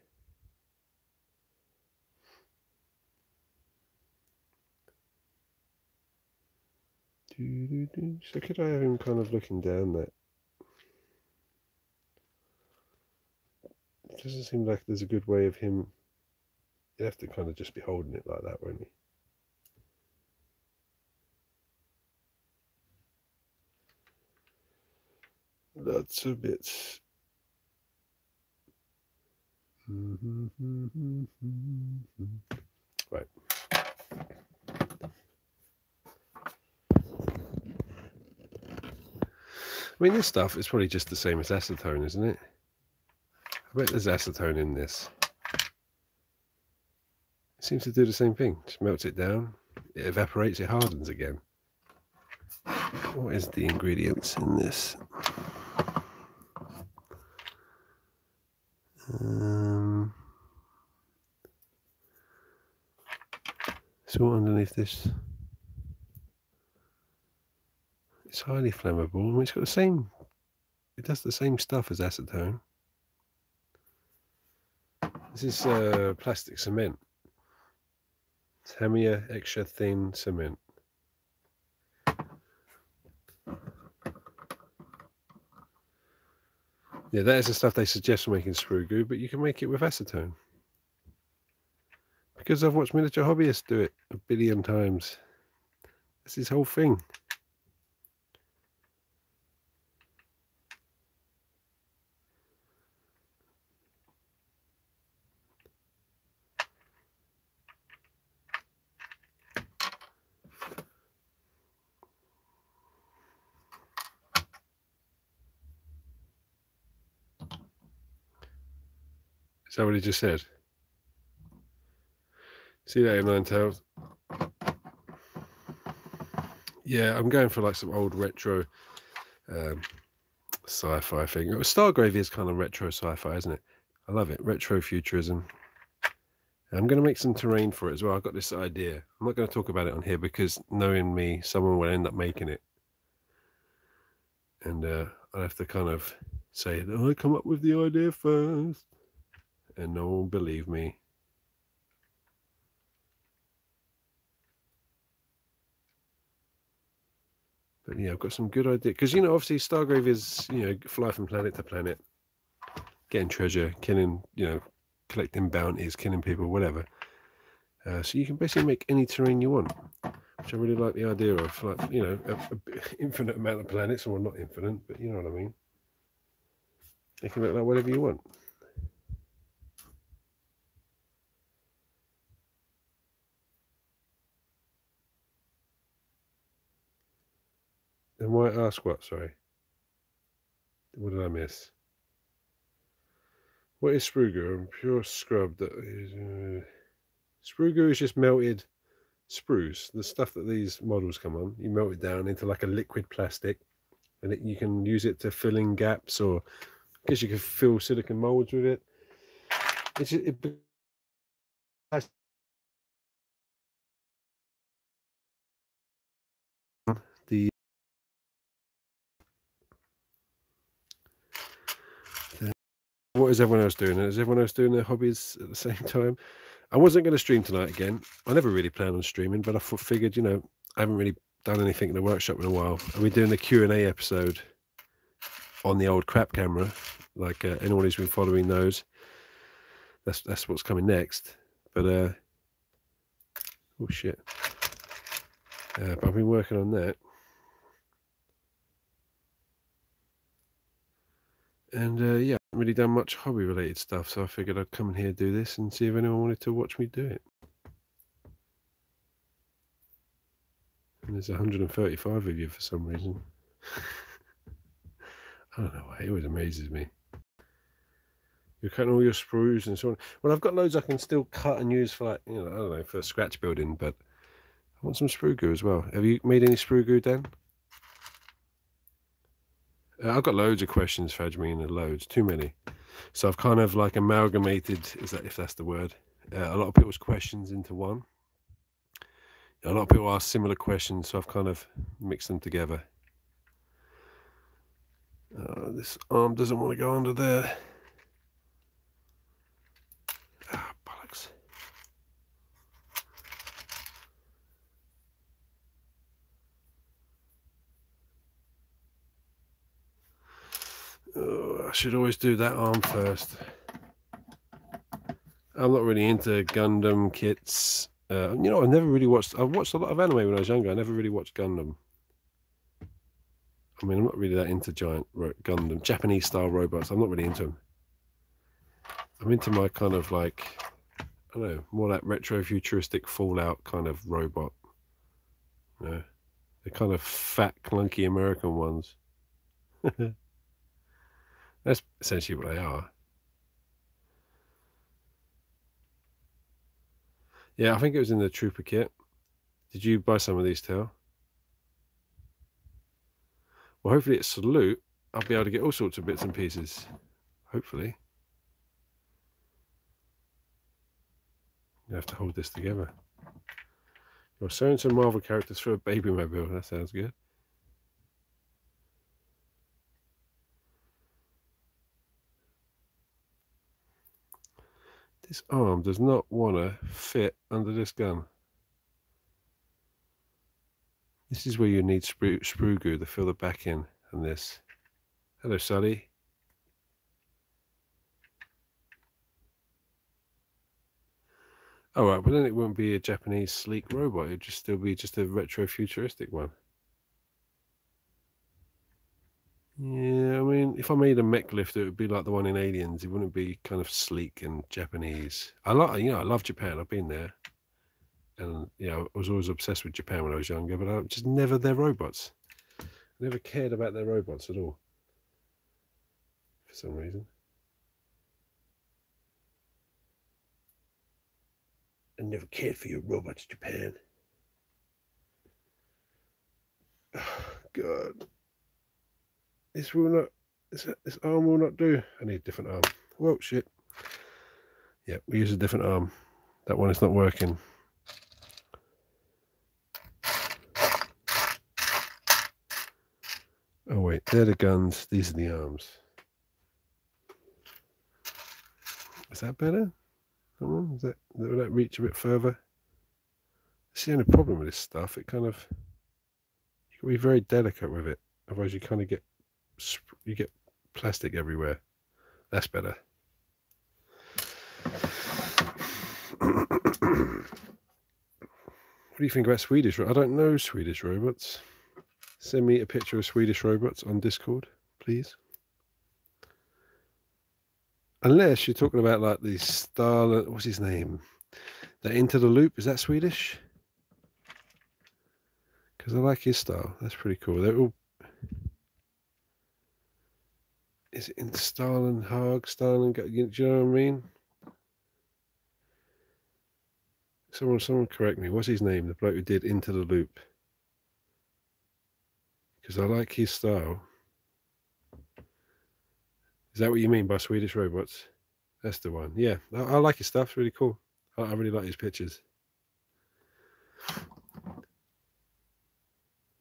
So could I have him kind of looking down that? It doesn't seem like there's a good way of him. You'd have to kind of just be holding it like that, won't you? That's a bit. Right. I mean, this stuff is probably just the same as acetone, isn't it? I bet there's acetone in this. It seems to do the same thing. Just melts it down, it evaporates, it hardens again. What is the ingredients in this? So underneath this, it's highly flammable. I mean, it's got the same. It does the same stuff as acetone. This is plastic cement. Tamiya extra thin cement. Yeah, that is the stuff they suggest for making sprue goo, but you can make it with acetone. Because I've watched miniature hobbyists do it a billion times. That's his whole thing. Is that what he just said? See that in Nine Tails? Yeah, I'm going for like some old retro sci-fi thing. Stargrave is kind of retro sci-fi, isn't it? I love it. Retro futurism. I'm going to make some terrain for it as well. I've got this idea. I'm not going to talk about it on here because knowing me, someone will end up making it. And I'll have to kind of say, oh, I come up with the idea first. And no one will believe me. But yeah, I've got some good ideas. Because, obviously Stargrave is, fly from planet to planet. Getting treasure, killing, collecting bounties, killing people, whatever. So you can basically make any terrain you want. Which I really like the idea of. Like, a infinite amount of planets. Well, not infinite, but you know what I mean. It can look like whatever you want. And why ask what? Sorry. What did I miss? What is sprue goo? Pure scrub. That is. Sprue goo is just melted sprues. The stuff that these models come on. You melt it down into like a liquid plastic, and you can use it to fill in gaps, or I guess you could fill silicone molds with it. What is everyone else doing? Is everyone else doing their hobbies at the same time? I wasn't going to stream tonight again. I never really planned on streaming, but I figured, I haven't really done anything in the workshop in a while. And we're doing the Q&A episode on the old crap camera. Like anyone who's been following those, that's what's coming next. But oh shit! But I've been working on that. And yeah, I haven't really done much hobby related stuff, so I figured I'd come in here, do this, and see if anyone wanted to watch me do it. And there's 135 of you for some reason. I don't know why, it always amazes me. You're cutting all your sprues and so on. Well, I've got loads I can still cut and use for, like, I don't know, for scratch building, but want some sprue goo as well. Have you made any sprue goo, Dan? I've got loads of questions, Fajmeen, loads, too many. So I've kind of like amalgamated, if that's the word, a lot of people's questions into one. A lot of people ask similar questions, so I've kind of mixed them together. This arm doesn't want to go under there. Ah, bollocks. Oh, I should always do that arm first. I'm not really into Gundam kits. You know, I've never really watched. I've watched a lot of anime when I was younger. I never really watched Gundam. I mean, I'm not really that into giant Gundam, Japanese style robots. I'm not really into them. I'm into my kind of like, I don't know, more that retro futuristic Fallout kind of robot. You know, the kind of fat, clunky American ones. That's essentially what they are. Yeah, I think it was in the Trooper kit. Did you buy some of these, Tal? Well, hopefully at Salute, I'll be able to get all sorts of bits and pieces. Hopefully. You have to hold this together. You're sewing some Marvel characters for a baby mobile. That sounds good. This arm does not want to fit under this gun. This is where you need sprue goo to fill the back in and this. Hello, Sully. Oh, right, but then it won't be a Japanese sleek robot. It'd just still be just a retro futuristic one. Yeah, I mean, if I made a mech lift, it would be like the one in Aliens. It wouldn't be kind of sleek and Japanese. I love Japan. I've been there, and I was always obsessed with Japan when I was younger. But I just never their robots. Never cared about their robots at all, for some reason. I never cared for your robots, Japan. Oh, God. This arm will not do. I need a different arm. Whoa, shit. Yeah, we use a different arm. That one is not working. Oh wait, they're the guns. These are the arms. Is that better? Will that reach a bit further? That's the only problem with this stuff. It kind of, you can be very delicate with it. Otherwise, you kind of get plastic everywhere. That's better. What do you think about Swedish? I don't know Swedish robots. Send me a picture of Swedish robots on Discord, please. Unless you're talking about like the Star, what's his name? The Into the Loop, is that Swedish? Because I like his style. That's pretty cool. They're all. Is it in Stalin, do you know what I mean? Someone correct me. What's his name? The bloke who did Into the Loop. Because I like his style. Is that what you mean by Swedish robots? That's the one. Yeah, I like his stuff. It's really cool. I really like his pictures.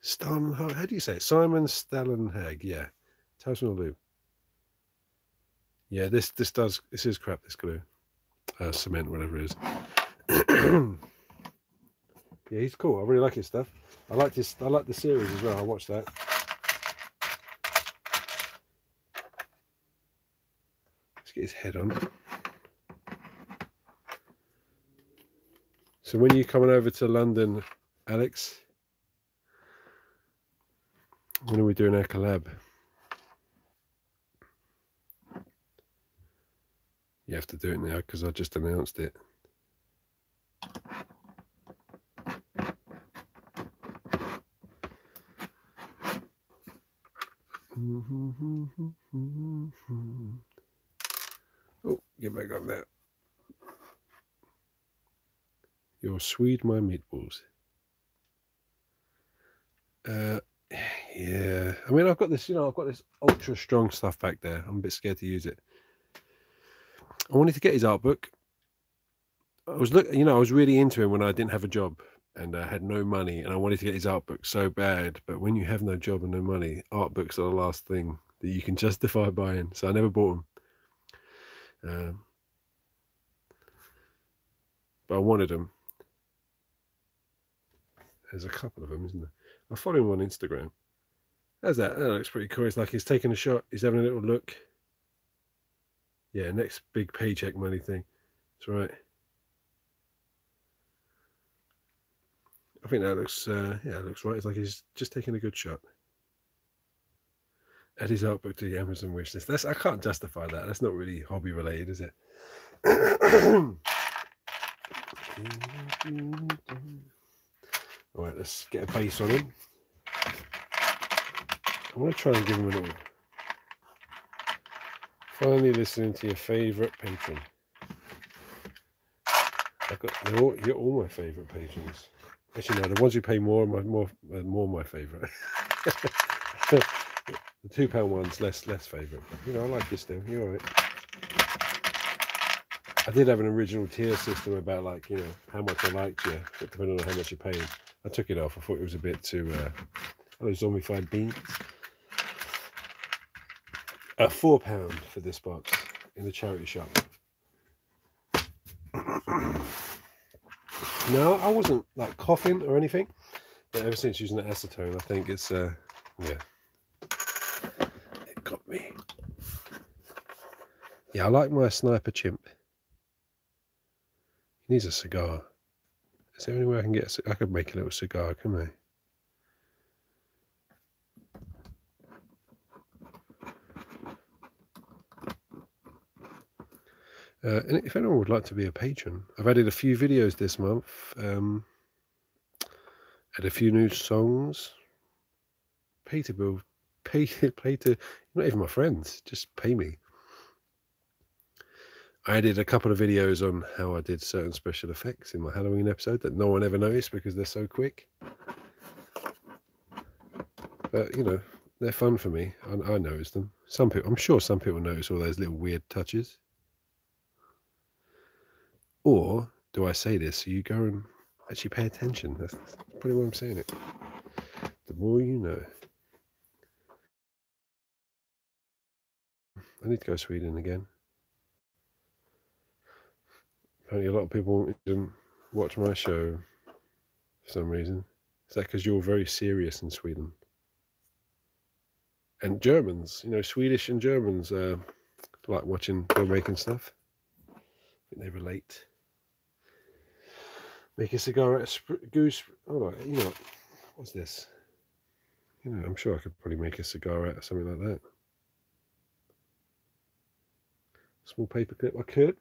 Stalin, how do you say it? Simon Stalenhag. Yeah, Total Loop. Yeah, this is crap. This glue, cement, whatever it is. Yeah, he's cool. I really like his stuff. I like the series as well. I watched that. Let's get his head on. So when are you coming over to London, Alex? When are we doing our collab? You have to do it now because I just announced it. Oh, get back on that. You're Swede my meatballs. Yeah. I mean, I've got this, I've got this ultra strong stuff back there. I'm a bit scared to use it. I wanted to get his art book. I was really into him when I didn't have a job and I had no money, and I wanted to get his art book so bad. But when you have no job and no money, art books are the last thing that you can justify buying. So I never bought them. But I wanted them. There's a couple of them, isn't there? I follow him on Instagram. How's that? That looks pretty cool. It's like he's taking a shot. He's having a little look. Yeah, next big paycheck money thing. That's right. I think that looks, yeah, it looks right. It's like he's just taking a good shot. Add his art book to the Amazon wish list. I can't justify that. That's not really hobby related, is it? All right, let's get a base on him. I'm going to try and give him a little. Finally listening to your favourite patron. You're all my favourite patrons. Actually, no, the ones who pay more are more my favourite. The £2 ones less favourite. But, I like you still. You're all right. I did have an original tier system about how much I liked you, but depending on how much you paid. I took it off. I thought it was a bit too. Those zombified beans. £4 for this box in the charity shop. No, I wasn't like coughing or anything, but ever since using the acetone, I think it's yeah, it got me. Yeah, I like my sniper chimp. He needs a cigar. Is there any way I can get? I could make a little cigar, couldn't I? And if anyone would like to be a patron, I've added a few videos this month. Add a few new songs. Pay to, not even my friends, just pay me. I did a couple of videos on how I did certain special effects in my Halloween episode that no one ever noticed because they're so quick. But, they're fun for me. I notice them. I'm sure some people notice all those little weird touches. Or do I say this so you go and actually pay attention? That's probably why I'm saying it. The more you know. I need to go to Sweden again. Apparently a lot of people didn't watch my show for some reason. Is that because you're very serious in Sweden? And Germans, Swedish and Germans like watching filmmaking stuff. I think they relate. Make a cigar out of goose. Oh, what's this? I'm sure I could probably make a cigar out of something like that. Small paper clip. I could.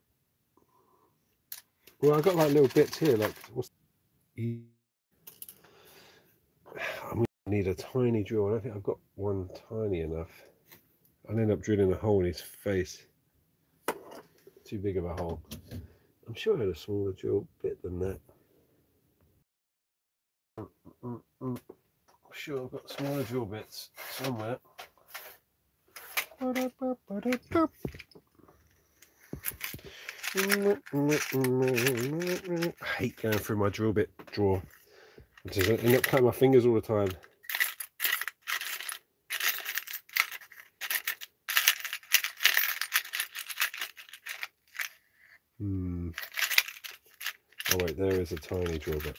Well, I've got like little bits here. Like, I'm going to need a tiny drill. I don't think I've got one tiny enough. I'll end up drilling a hole in his face. Too big of a hole. I'm sure I had a smaller drill bit than that. I'm sure I've got smaller drill bits somewhere. I hate going through my drill bit drawer. I just end up cutting my fingers all the time. Oh wait, there is a tiny drill bit.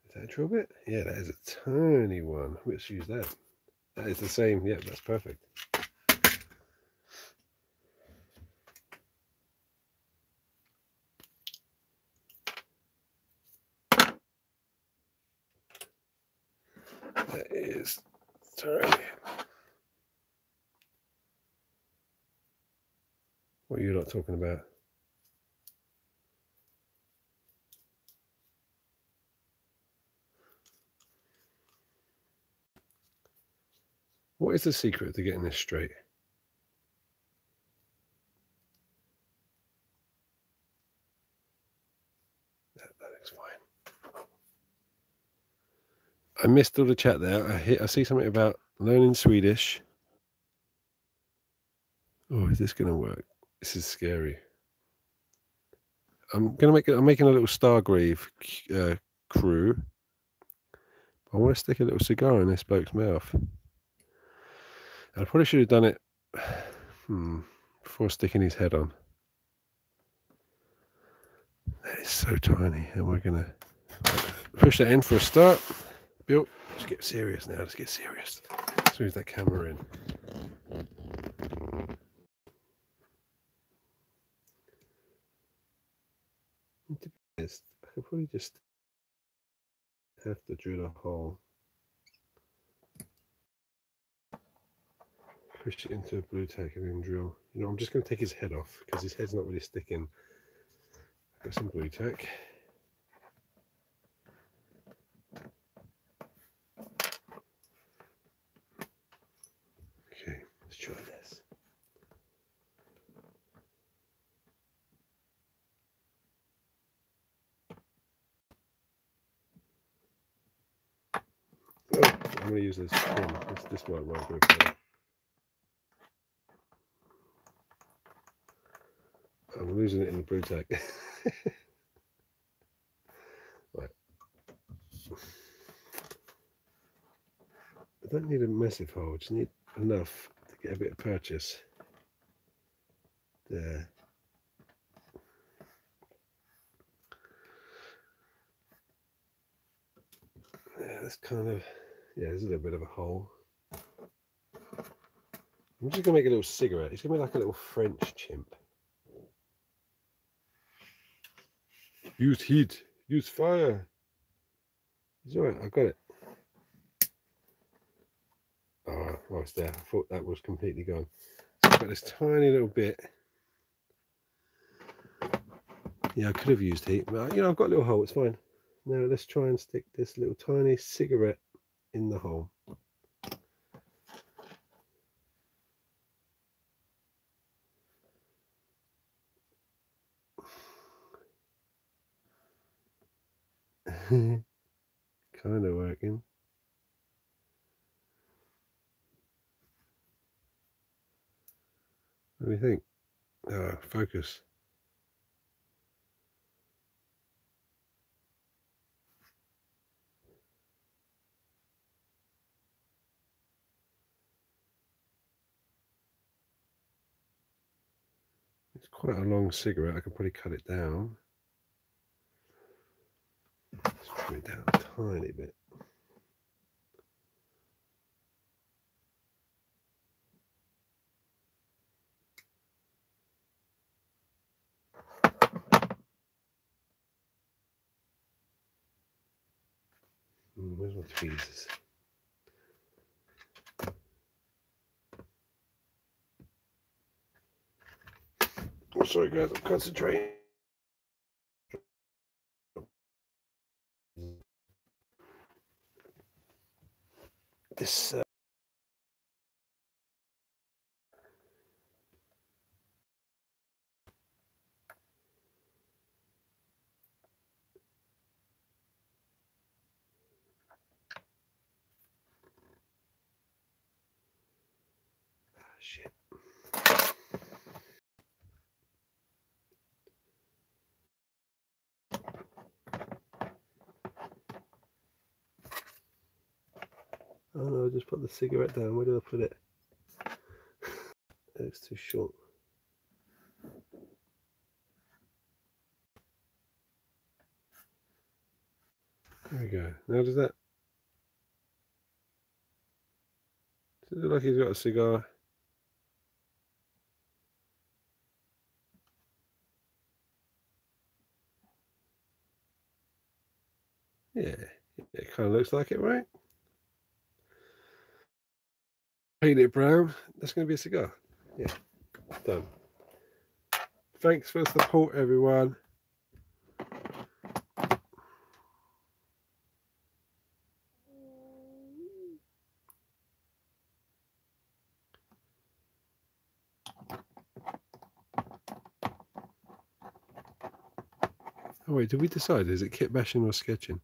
Is that a drill bit? Yeah, that is a tiny one. Let's use that. That is the same. Yeah, that's perfect. That is tiny. What are you lot talking about? What is the secret to getting this straight? That looks fine. I missed all the chat there. I see something about learning Swedish. Oh, is this going to work? This is scary. I'm making a little Stargrave crew. I want to stick a little cigar in this bloke's mouth. I probably should have done it before sticking his head on. That is so tiny. Am I going to push that in for a start? Bill, let's get serious now. Let's get serious. Let's move that camera in. To be honest, I could probably just have to drill a hole. Push it into a blue tack and then drill. You know, I'm just going to take his head off because his head's not really sticking. Got some blue tack. Okay, let's try this. Oh, I'm going to use this pin. This might work okay. I'm losing it in the blue tack. Right. I don't need a massive hole, I just need enough to get a bit of purchase. There. Yeah, that's kind of, yeah, there's a little bit of a hole. I'm just going to make a little cigarette. It's going to be like a little French chimp. Use heat. Use fire. It's alright, I got it. Oh, it's there. I thought that was completely gone. So I've got this tiny little bit. Yeah, I could have used heat, but you know, I've got a little hole, it's fine. Now let's try and stick this little tiny cigarette in the hole. Kind of working. What do you think? Focus. It's quite a long cigarette. I could probably cut it down. Let's trim it down a tiny bit. Where's my tweezers? Oh, sorry guys, I'm concentrating. This shit. Oh no, I just put the cigarette down. Where did I put it? It's too short. There we go. Now does it look like he's got a cigar? Yeah, it kind of looks like it, right? Paint it brown. That's going to be a cigar. Yeah, done. Thanks for the support, everyone. Oh wait, did we decide? Is it kit bashing or sketching?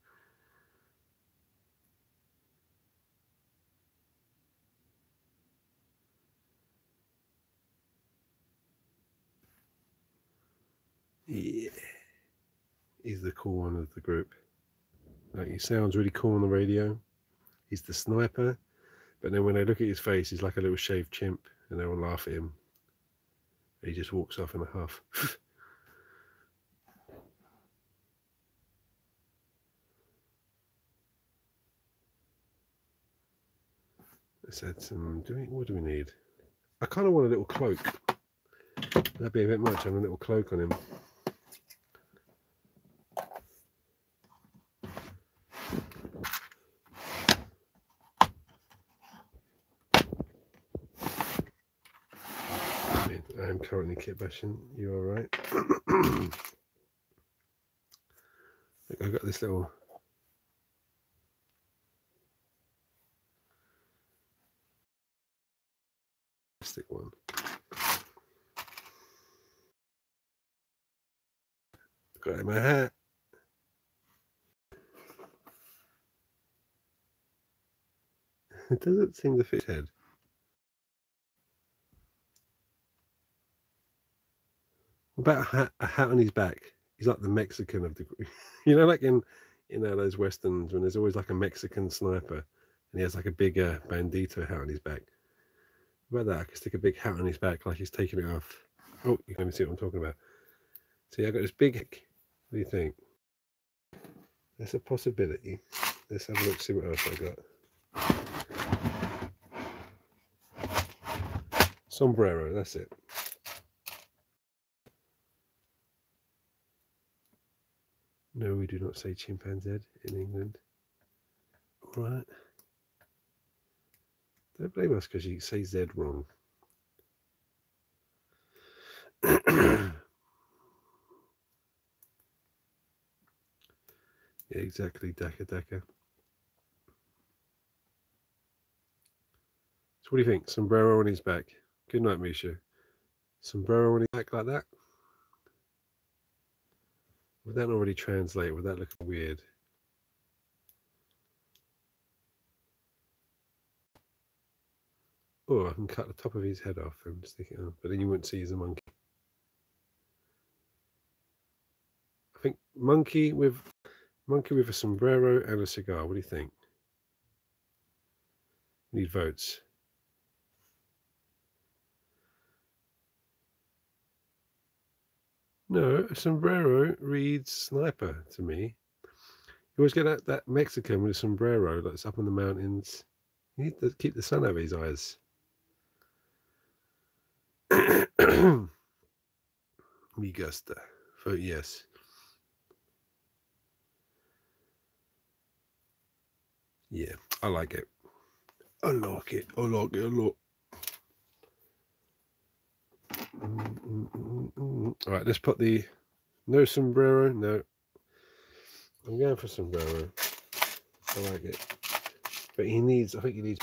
Yeah. He's the cool one of the group. Like, he sounds really cool on the radio. He's the sniper. But then when they look at his face, he's like a little shaved chimp, and they all laugh at him. He just walks off in a huff. Let's add some. What do we need? I kind of want a little cloak. That'd be a bit much. Having a little cloak on him. I am currently kitbashing. You all right? Look, I've got this little. Plastic one. Got it in my hat. It doesn't seem to fit his head. What about a hat on his back? He's like the Mexican of the group. You know, like in those westerns when there's always like a Mexican sniper and he has like a big bandito hat on his back. What about that? I could stick a big hat on his back like he's taking it off. Oh, you can see what I'm talking about. See, I've got this big. What do you think? That's a possibility. Let's have a look, see what else I got. Sombrero, that's it. No, we do not say chimpanzee in England. All right. Don't blame us because you say Z wrong. Yeah, exactly, Daka. So what do you think? Sombrero on his back. Good night, Misha. Sombrero on his back like that? Would that not really translate? Would that look weird? Oh, I can cut the top of his head off and stick it on, but then you wouldn't see he's a monkey. I think monkey with a sombrero and a cigar. What do you think? Need votes. No, a sombrero reads sniper to me. You always get that Mexican with a sombrero that's up in the mountains. You need to keep the sun over his eyes. Me gusta. Vote yes. Yeah, I like it. I like it. I like it a lot. All right, let's put the no sombrero. No, I'm going for sombrero. I like it, but he needs. I think he needs.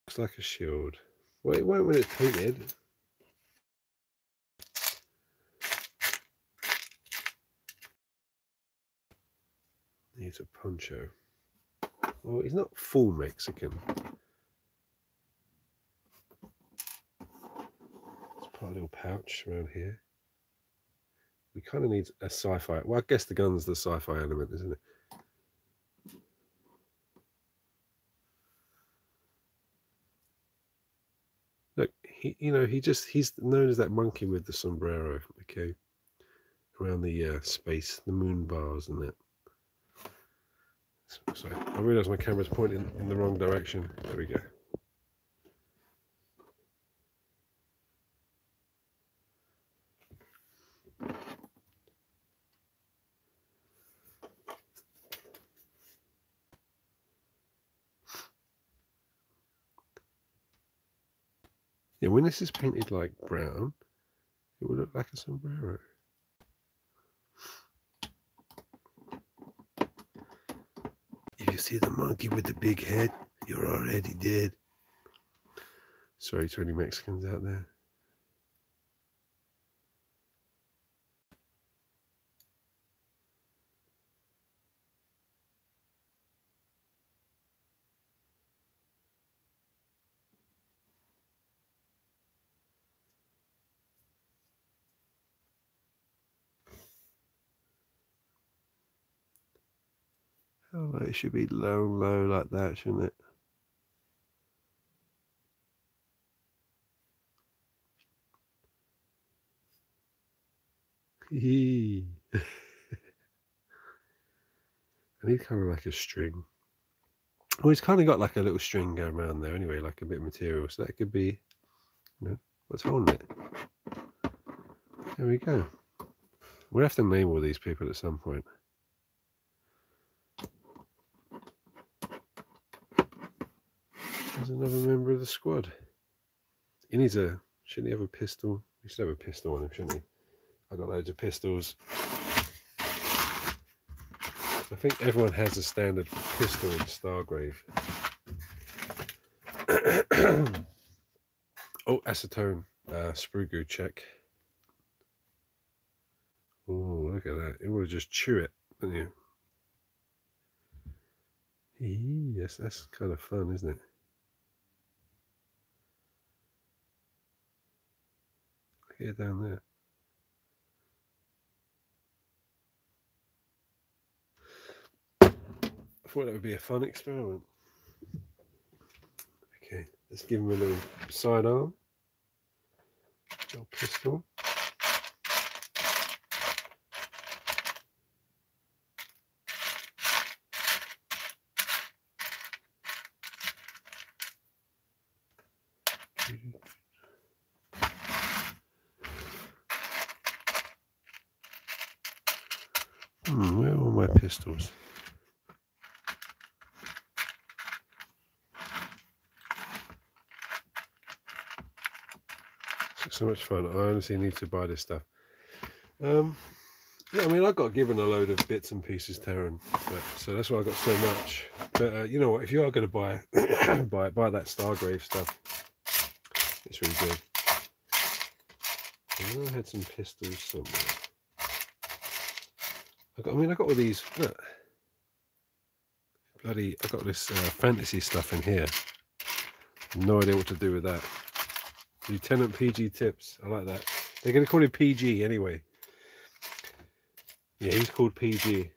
Looks like a shield. Well, it won't when it's painted. Needs a poncho. Well, he's not full Mexican. Let's put a little pouch around here. We kind of need a sci-fi. Well, I guess the gun's the sci-fi element, isn't it? Look, he's known as that monkey with the sombrero. Okay, around the space, the moon bars and that. So I realise my camera's pointing in the wrong direction. There we go. Yeah, when this is painted like brown, it will look like a sombrero. If you see the monkey with the big head, you're already dead. Sorry to any Mexicans out there. Oh, it should be low, low like that, shouldn't it? I need kind of like a string. Well, it's kind of got like a little string going around there anyway, like a bit of material. So that could be, you know, what's holding it? There we go. We'll have to name all these people at some point. There's another member of the squad. He needs a, shouldn't he have a pistol? He should have a pistol on him, shouldn't he? I've got loads of pistols. I think everyone has a standard pistol in Stargrave. Oh, acetone. Sprue goo check. Oh, look at that. It would just chew it, wouldn't you? Yes, that's kind of fun, isn't it? Look at down there. I thought that would be a fun experiment. Okay, let's give him a little sidearm. Little pistol. Where are all my pistols? It's so much fun. I honestly need to buy this stuff. Yeah, I mean, I got given a load of bits and pieces, Taryn, so that's why I got so much. But you know what? If you are going to buy buy that Stargrave stuff, it's really good. I had some pistols somewhere. I got all these. Look, bloody! I got this fantasy stuff in here. No idea what to do with that. Lieutenant PG tips. I like that. They're going to call him PG anyway. Yeah, he's called PG.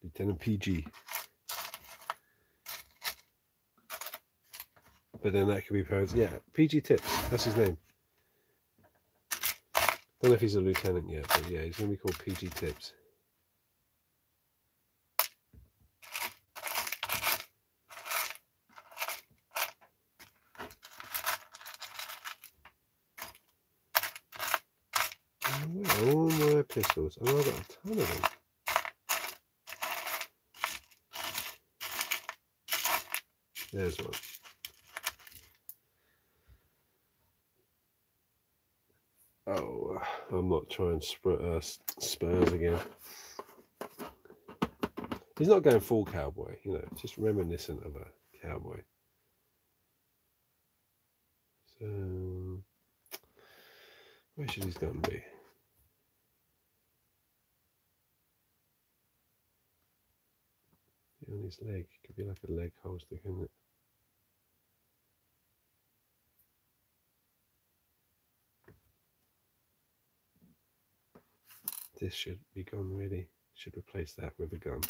Lieutenant PG. But then that could be pronounced, yeah, PG Tips. That's his name. Don't know if he's a lieutenant yet, but yeah, he's going to be called PG Tips. All my pistols. Oh, I've got a ton of them. There's one. Oh, I'm not trying Spurs again. He's not going full cowboy, you know, just reminiscent of a cowboy. So, where should his gun be? On his leg. Could be like a leg holster, couldn't it? This should be gone, really. Should replace that with a gun.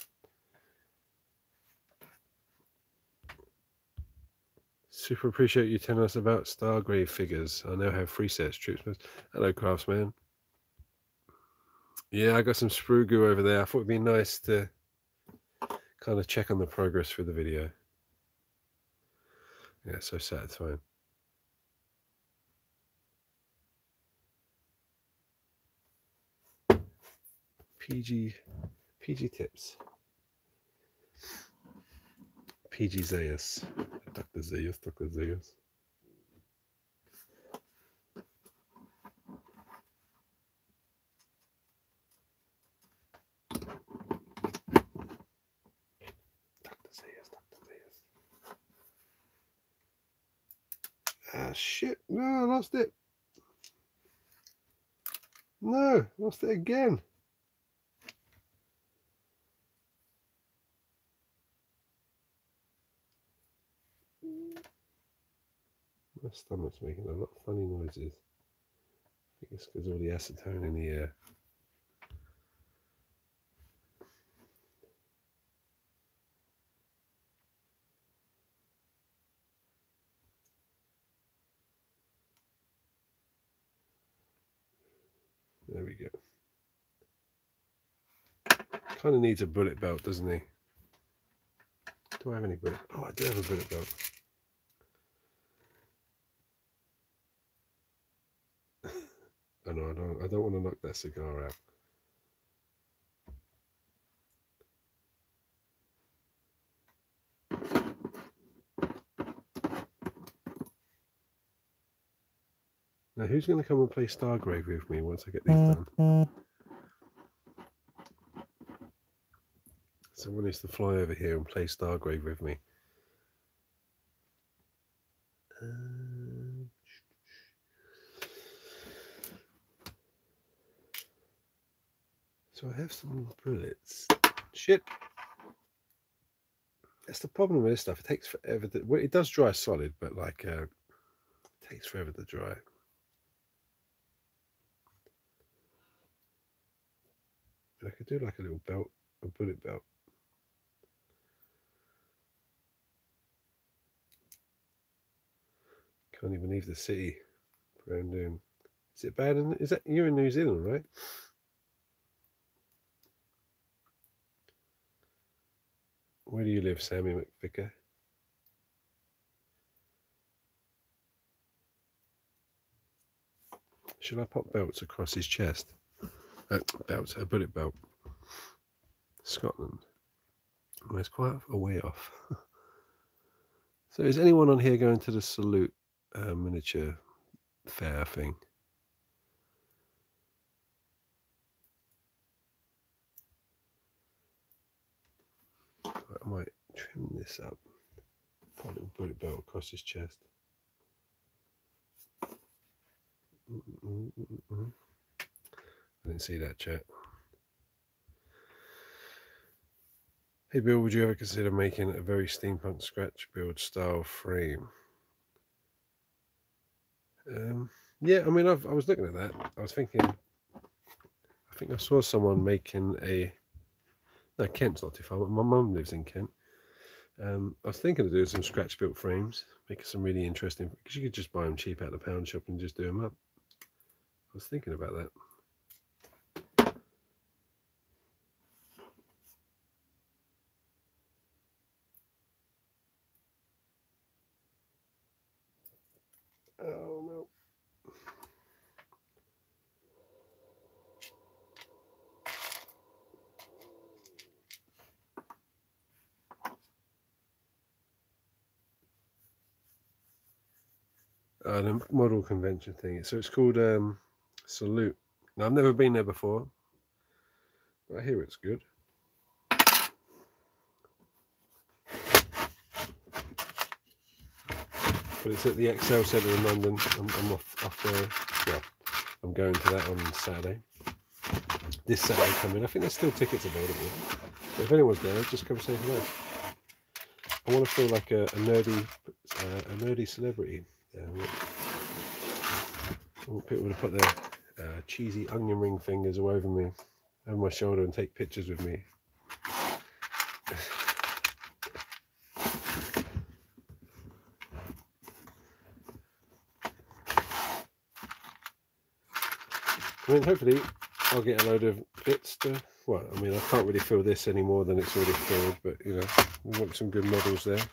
Super appreciate you telling us about Stargrave figures. I now have 3 sets. Troops. Hello, Craftsman. Yeah, I got some sprue goo over there. I thought it'd be nice to kind of check on the progress for the video. Yeah, so satisfying. PG tips. PG Zayas. Dr. Zayas. Dr. Zayas. Ah, shit. No, I lost it. No, lost it again. My stomach's making a lot of funny noises. I think it's because of all the acetone in the air. Kind of needs a bullet belt, doesn't he? Do I have any bullet? Oh, I do have a bullet belt. Oh no, I don't want to knock that cigar out. Now, who's going to come and play Stargrave with me once I get these done? Someone needs to fly over here and play Stargrave with me. So I have some bullets. Shit. That's the problem with this stuff. It takes forever. Well, it does dry solid, but like, it takes forever to dry. But I could do like a little belt, a bullet belt. Can't even leave the city. Brandon. Is it bad? Is that you're in New Zealand, right? Where do you live, Sammy McVicker? Should I pop belts across his chest? Belts, a bullet belt. Scotland. Well, it's quite a way off. So is anyone on here going to the Salute miniature fair thing? I might trim this up. Put a little bullet belt across his chest. I didn't see that, chat. Hey Bill, would you ever consider making a very steampunk scratch build style frame? Yeah, I mean, I was looking at that. I was thinking, I think I saw someone making a, no, Kent's not too far, but my mum lives in Kent. I was thinking of doing some scratch built frames, making some really interesting, because you could just buy them cheap at the pound shop and just do them up. I was thinking about that. Oh no. The model convention thing. So it's called Salute. Now I've never been there before, but I hear it's good. But it's at the Excel Centre in London. I'm off there. Well, I'm going to that on Saturday. This Saturday coming. I think there's still tickets available. But if anyone's there, just come say hello. I want to feel like a nerdy celebrity. I want people to put their cheesy onion ring fingers all over me, over my shoulder, and take pictures with me. I mean, hopefully I'll get a load of bits to, well, I mean, I can't really fill this any more than it's already filled, but, you know, we want some good models there.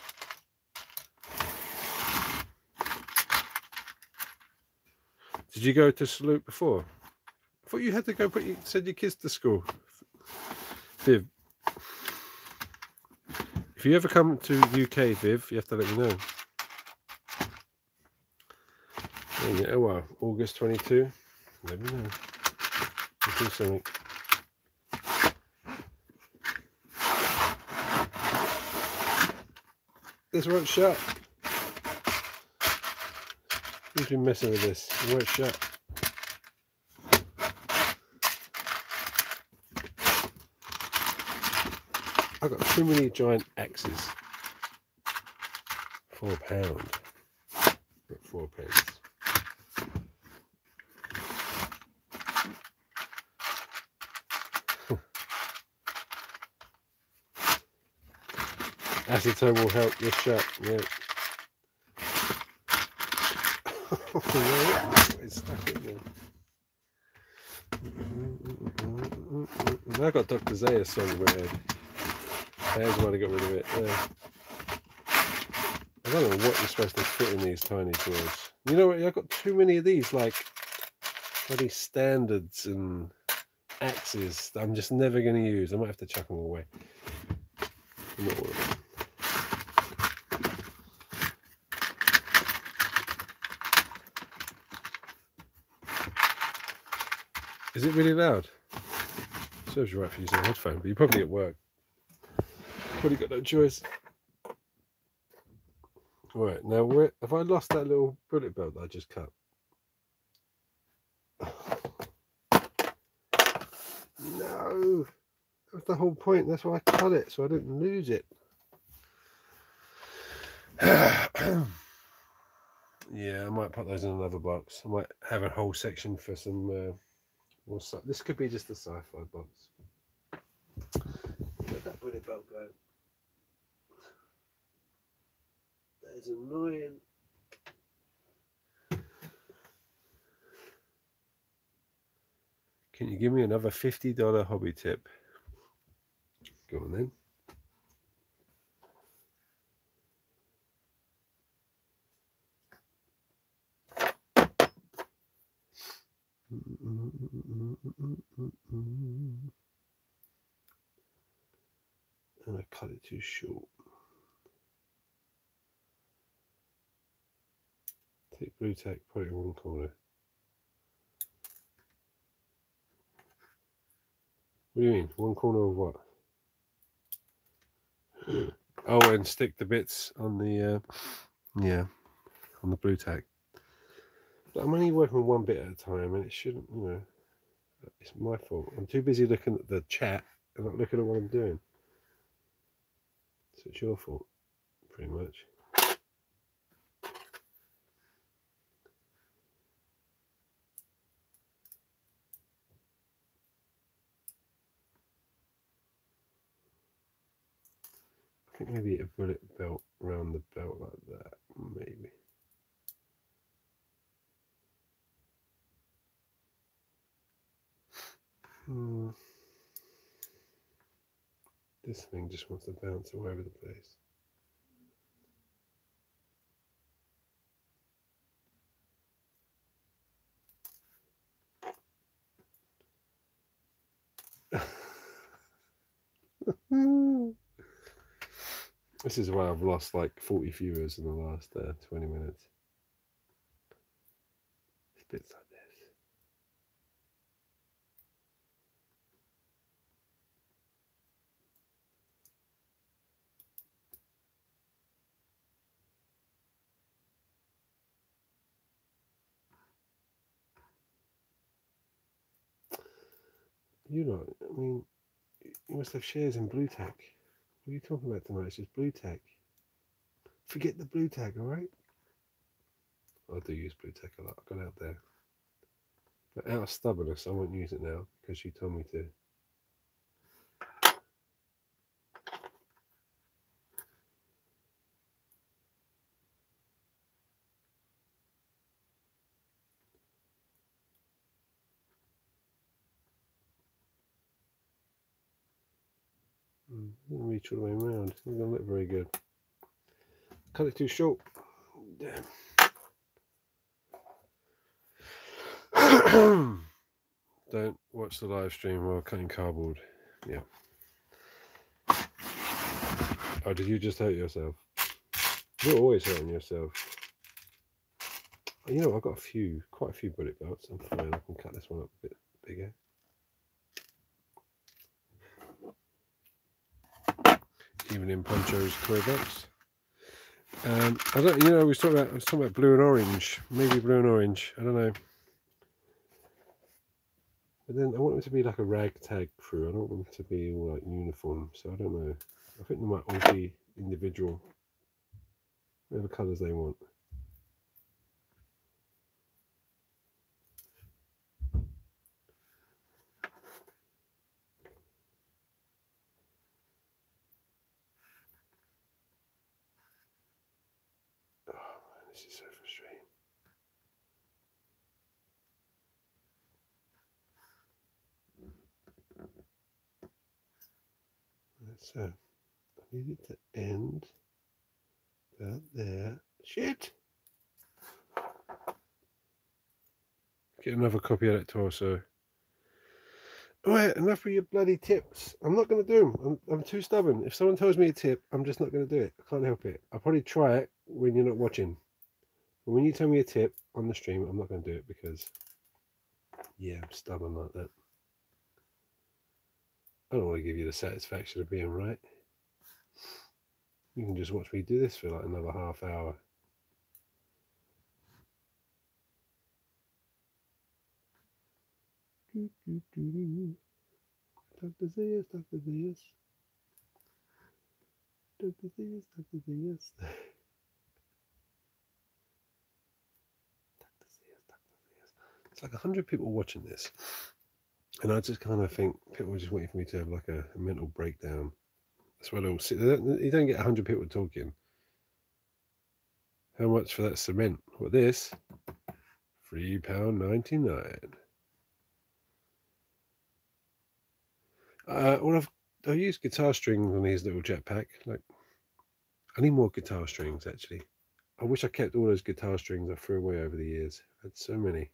Did you go to Salute before? I thought you had to go send your kids to school. Viv, if you ever come to UK, Viv, you have to let me know. Oh, well, August 22. Let me know. We'll do something. This won't shut. Who's been messing with this? It won't shut. I've got too many giant axes. £4. Got 4 pence. Acetone will help you shut. Yeah. It's stuck in there. Now I've got Dr. Zayas song in my head. There's why I got rid of it. Yeah. I don't know what you're supposed to fit in these tiny toys. You know what? I've got too many of these, like bloody standards and axes that I'm just never going to use. I might have to chuck them away. Not all of them. Is it really loud? Serves you right for using a headphone, but you're probably at work. Probably got no choice. Right, now where have I lost that little bullet belt that I just cut? No, that was the whole point. That's why I cut it, so I didn't lose it. Yeah, I might put those in another box. I might have a whole section for some more stuff. This could be just a sci-fi box. Let that bullet belt go. That is annoying. Can you give me another $50 hobby tip? Go on then. And I cut it too short. Take blue tack, put it in one corner. What do you mean? One corner of what? Oh, and stick the bits on the on the blue tack. But I'm only working with one bit at a time, and it shouldn't, you know. It's my fault. I'm too busy looking at the chat and not looking at what I'm doing. So it's your fault, pretty much. I think maybe a bullet belt around the belt like that, maybe. This thing just wants to bounce all over the place. This is why I've lost like 40 viewers in the last 20 minutes. It's bits like this. You know, I mean, you must have shares in blue tack. What are you talking about tonight? It's just blue tack. Forget the blue tack, alright? I do use blue tack a lot. I got out there. But out of stubbornness, I won't use it now because you told me to. Didn't reach all the way around. It's not going to look very good. Cut it too short. Damn. Don't watch the live stream while cutting cardboard. Yeah. Oh, did you just hurt yourself? You're always hurting yourself. You know, I've got quite a few bullet belts. I'm fine. I can cut this one up a bit bigger. Even in Poncho's toy box. I don't. You know, I was talking about blue and orange. Maybe blue and orange. I don't know. But then I want them to be like a ragtag crew. I don't want them to be all like uniform. So I don't know. I think they might all be individual, whatever colours they want. Oh man, this is so frustrating. So I need it to end about there. Shit! Get another copy of that torso. Alright, enough of your bloody tips. I'm not going to do them. I'm too stubborn. If someone tells me a tip, I'm just not going to do it. I can't help it. I'll probably try it when you're not watching. But when you tell me a tip on the stream, I'm not going to do it because, yeah, I'm stubborn like that. I don't want to give you the satisfaction of being right. You can just watch me do this for like another half hour. Dr. Zeus, Dr. Zeus. Dr. Zeus, Dr. Zeus. It's like 100 people watching this. And I just kind of think people are just waiting for me to have like a mental breakdown. That's why they'll sit. You don't get 100 people talking. How much for that cement? What this? £3.99. Well, I've used guitar strings on these little jetpack. Like, I need more guitar strings actually. I wish I kept all those guitar strings I threw away over the years. I had so many.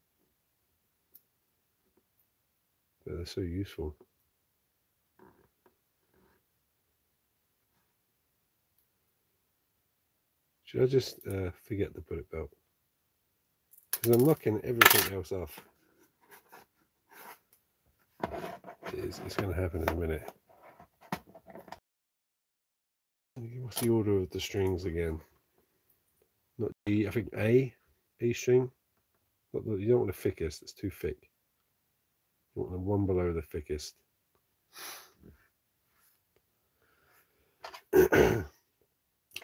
But they're so useful. Should I just forget the bullet belt? Because I'm knocking everything else off. It's going to happen in a minute. What's the order of the strings again? Not D, I think A string. You don't want the thickest, it's too thick. You want the one below the thickest.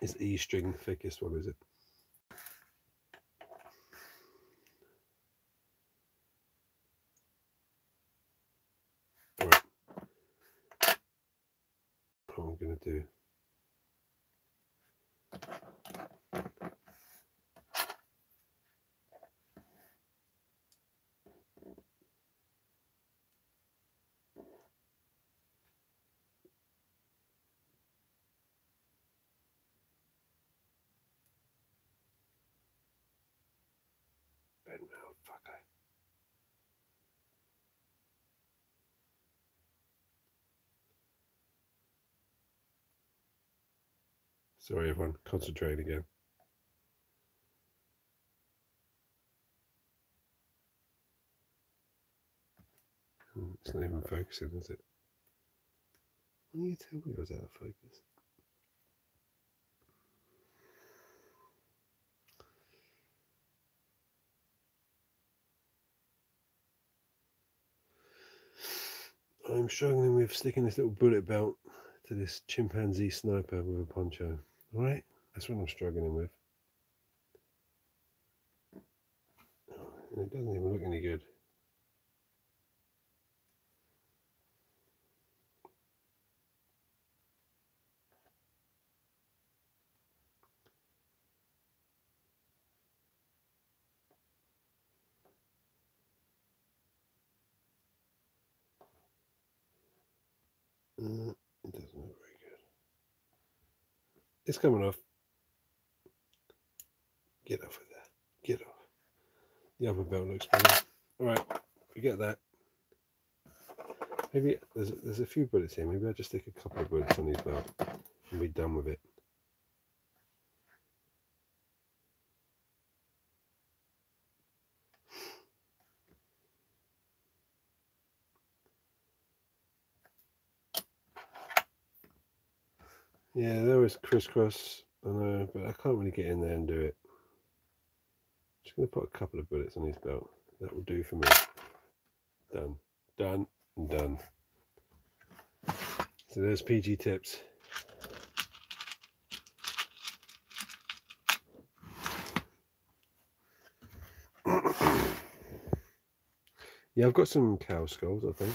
Is E string the thickest one, is it? Alright. What I'm going to do. Sorry everyone, concentrating again. It's not even focusing, is it? Why do you tell me I was out of focus? I'm struggling with sticking this little bullet belt to this chimpanzee sniper with a poncho. Alright? That's what I'm struggling with. And it doesn't even look any good. It doesn't look very good. It's coming off. Get off of there. Get off. The upper belt looks better. Alright, forget that. Maybe there's a few bullets here. Maybe I'll just stick a couple of bullets on these belts and be done with it. Yeah, there was crisscross, I know, but I can't really get in there and do it. I'm just going to put a couple of bullets on his belt. That will do for me. Done. Done and done. So there's PG tips. Yeah, I've got some cow skulls, I think.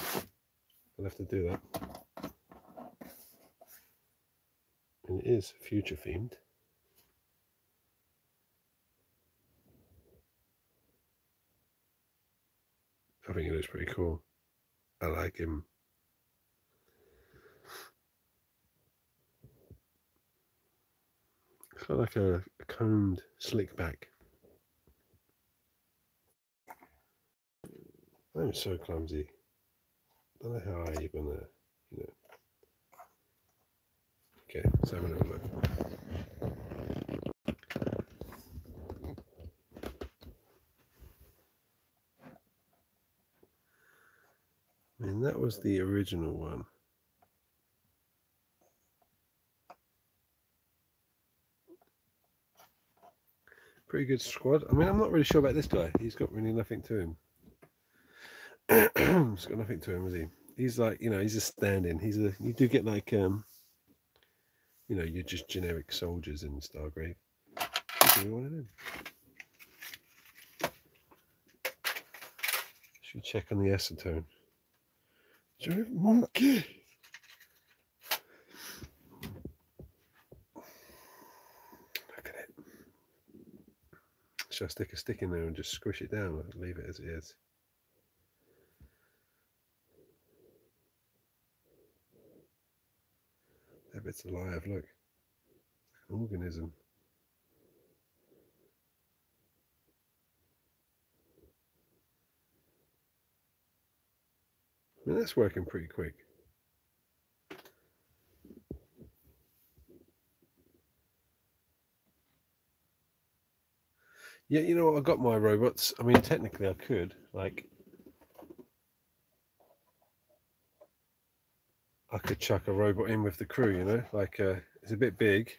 I'll have to do that. And it is future themed. I think it looks pretty cool. I like him. Kind of like a combed slick back. I'm so clumsy. I don't know how I even, you know. Okay, let's have another look. I mean, that was the original one. Pretty good squad. I mean, I'm not really sure about this guy. He's got really nothing to him. He's got nothing to him, has he? He's like, you know, he's a stand-in. You do get like, you know, you're just generic soldiers in Stargrave. Should one of them. Should check on the acetone. Giant monkey. Look at it. Should I stick a stick in there and just squish it down or leave it as it is? That bit's alive, look. An organism. I mean, that's working pretty quick. Yeah, you know what? I got my robots. I mean, technically I could. Like, I could chuck a robot in with the crew, you know? Like, it's a bit big.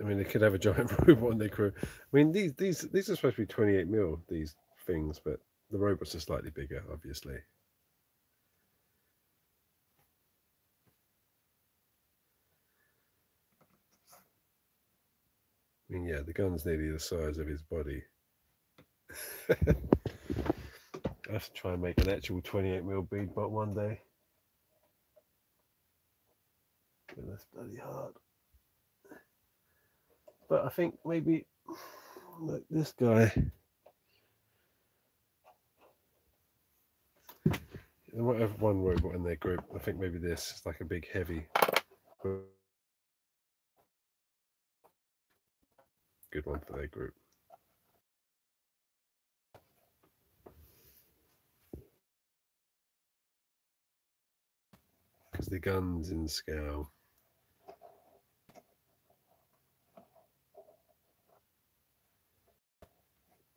I mean, they could have a giant robot in their crew. I mean, these are supposed to be 28 mil, these things, but the robots are slightly bigger, obviously. I mean, yeah, the gun's nearly the size of his body. I have to try and make an actual 28 mil bead bot one day. But that's bloody hard. But I think maybe like this guy. They might have one robot in their group. I think maybe this is like a big heavy. Good one for their group. Because the gun's in scale.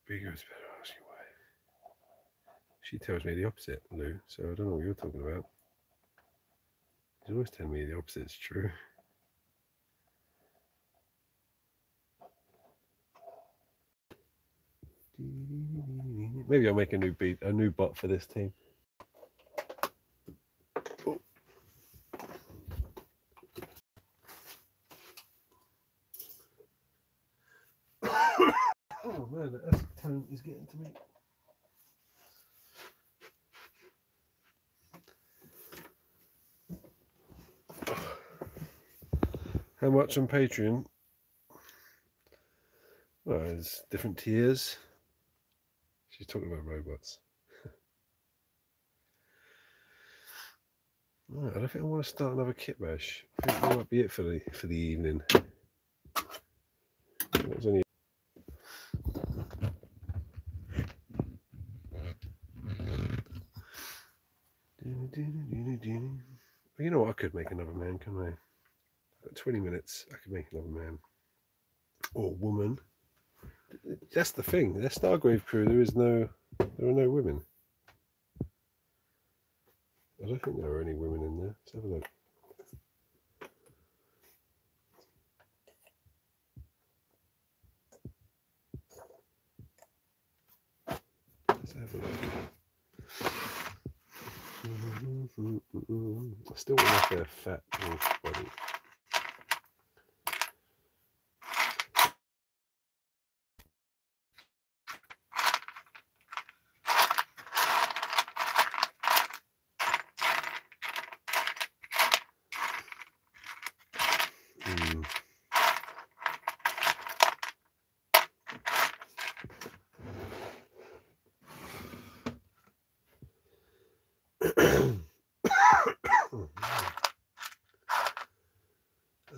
Bigger is better, ask you why. She tells me the opposite, Lou, so I don't know what you're talking about. She's always telling me the opposite's true. Maybe I'll make a new bot for this team. Oh man, the acetone is getting to me. How much on Patreon? Well, there's different tiers. She's talking about robots. Right, I don't think I want to start another kit bash. I think that might be it for the evening. That was only. But you know what? I could make another man, couldn't I? About 20 minutes, I could make another man or woman. That's the thing. Their Stargrave crew. There are no women. I don't think there are any women in there. Let's have a look. Let's have a look. I still want like a fat wolf body.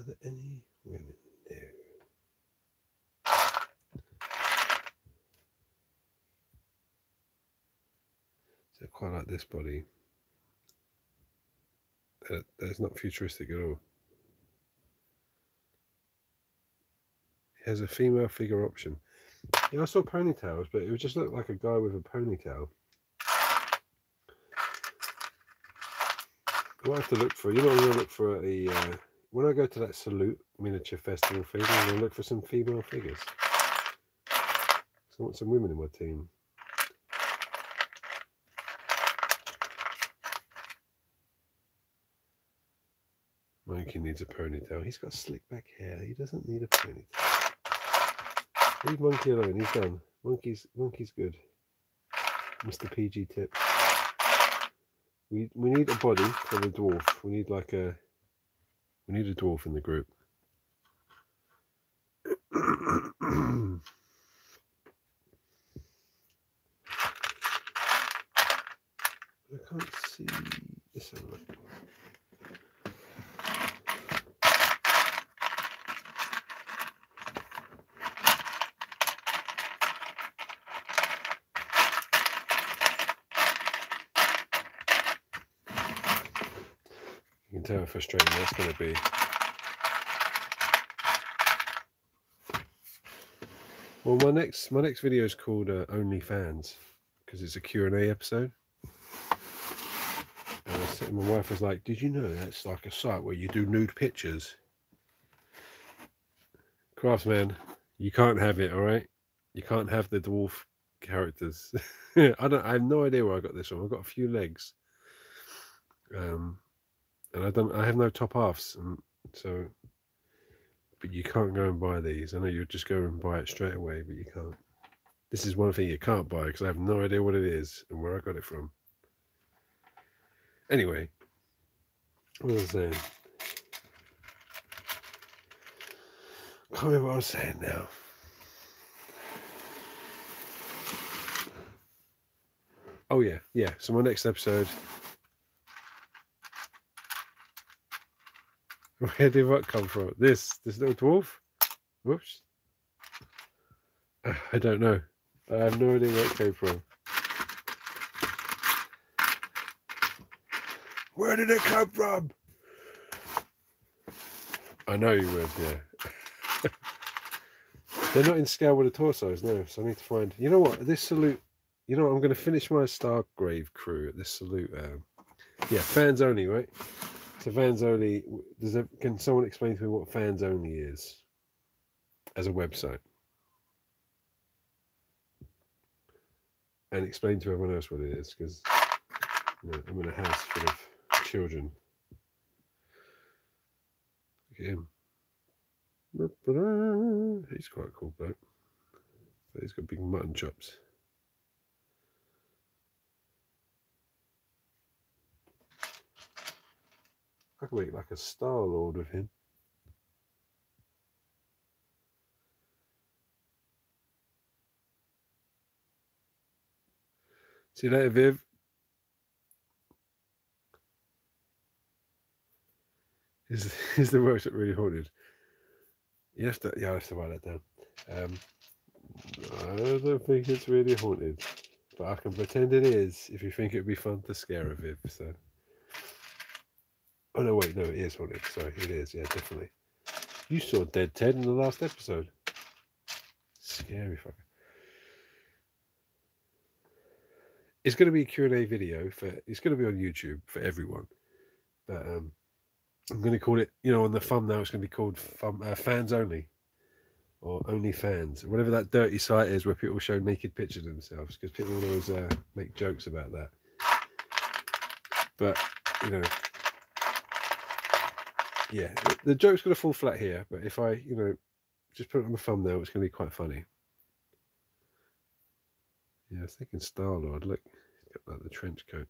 Are there any women there? So I quite like this body. That's not futuristic at all. It has a female figure option. Yeah, I saw ponytails, but it would just look like a guy with a ponytail. What I have to look for, you know, I'm going to look for a, when I go to that Salute miniature festival thing, I'm going to look for some female figures. So I want some women in my team. Monkey needs a ponytail. He's got slick back hair. He doesn't need a ponytail. Leave Monkey alone. He's done. Monkey's good. Mr. PG tip. We need a body for the dwarf. We need like a dwarf in the group. I can't see this one. You can tell how frustrating that's going to be. Well, my next video is called OnlyFans, because it's a Q&A episode. And my wife was like, "Did you know that's like a site where you do nude pictures?" Craftsman, you can't have it, all right? You can't have the dwarf characters. I have no idea where I got this from. I've got a few legs, and I have no top halves, and so. But you can't go and buy these. I know you'd just go and buy it straight away, but you can't. This is one thing you can't buy because I have no idea what it is and where I got it from. Anyway, what was I saying? I can't remember what I was saying now. Oh yeah. So my next episode. Where did what come from? This little dwarf? Whoops. I don't know. I have no idea where it came from. Where did it come from? I know you would, yeah. They're not in scale with the torsos, no. So I need to find. You know what? This Salute. You know what? I'm going to finish my Stargrave crew at this Salute. Yeah, fans only, right? So fans only. Can someone explain to me what fans only is as a website? And explain to everyone else what it is, because I'm in a house full of children. Look at him. He's quite a cool bloke. He's got big mutton chops. I could make like a Star-Lord with him. See you later, Viv. Is the workshop really haunted? You have to, yeah, I have to write that down. I don't think it's really haunted, but I can pretend it is if you think it'd be fun to scare a Viv. So, oh no, wait, no, it is haunted. Sorry, it is. Yeah, definitely. You saw Dead Ted in the last episode. Scary fucker. It's going to be a Q&A video it's going to be on YouTube for everyone, but I'm going to call it, on the thumbnail it's going to be called fans only, or only fans, whatever that dirty site is where people show naked pictures of themselves, because people always make jokes about that. But yeah, the joke's going to fall flat here, but if I just put it on the thumbnail, it's going to be quite funny. Yeah, I was thinking Star-Lord. Look, he's got like the trench coat.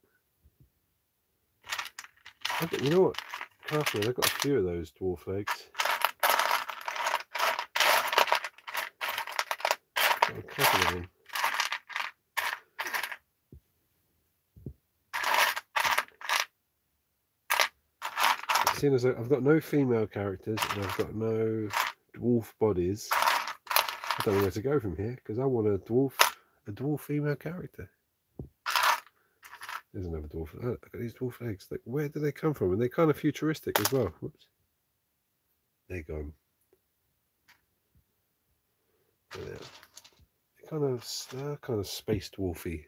You know what? Craftsman, I've got a few of those dwarf legs. Got a couple of them. seeing as I've got no female characters and I've got no dwarf bodies, I don't know where to go from here because I want a dwarf female character. There's another dwarf. Oh, look at these dwarf legs. Like, where do they come from? And they're kind of futuristic as well. Whoops. They're gone. Yeah. They're kind of space dwarfy.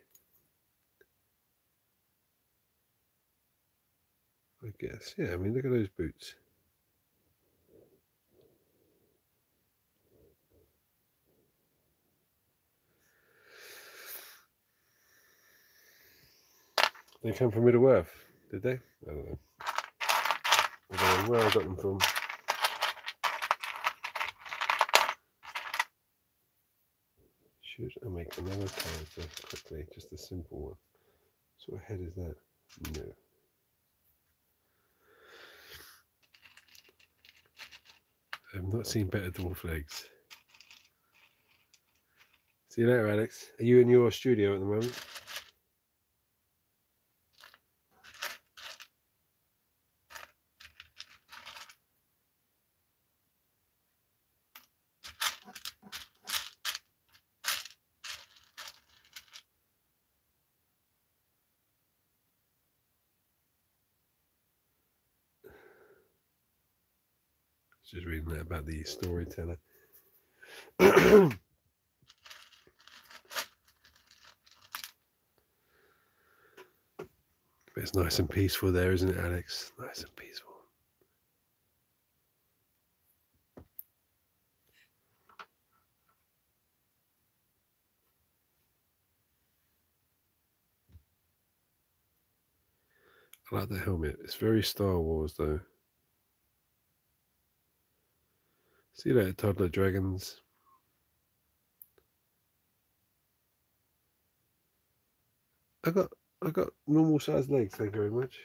I guess. Yeah, I mean, look at those boots. They come from Middle Earth, did they? I don't know. I don't know where I got them from. Should I make another character quickly? Just a simple one. What sort of head is that? No. I've not seen better dwarf legs. See you later, Alex. Are you in your studio at the moment? Just reading that about the storyteller. But it's nice and peaceful there, isn't it, Alex? Nice and peaceful. I like the helmet. It's very Star Wars, though. See you later, toddler dragons. I got normal sized legs, thank you very much.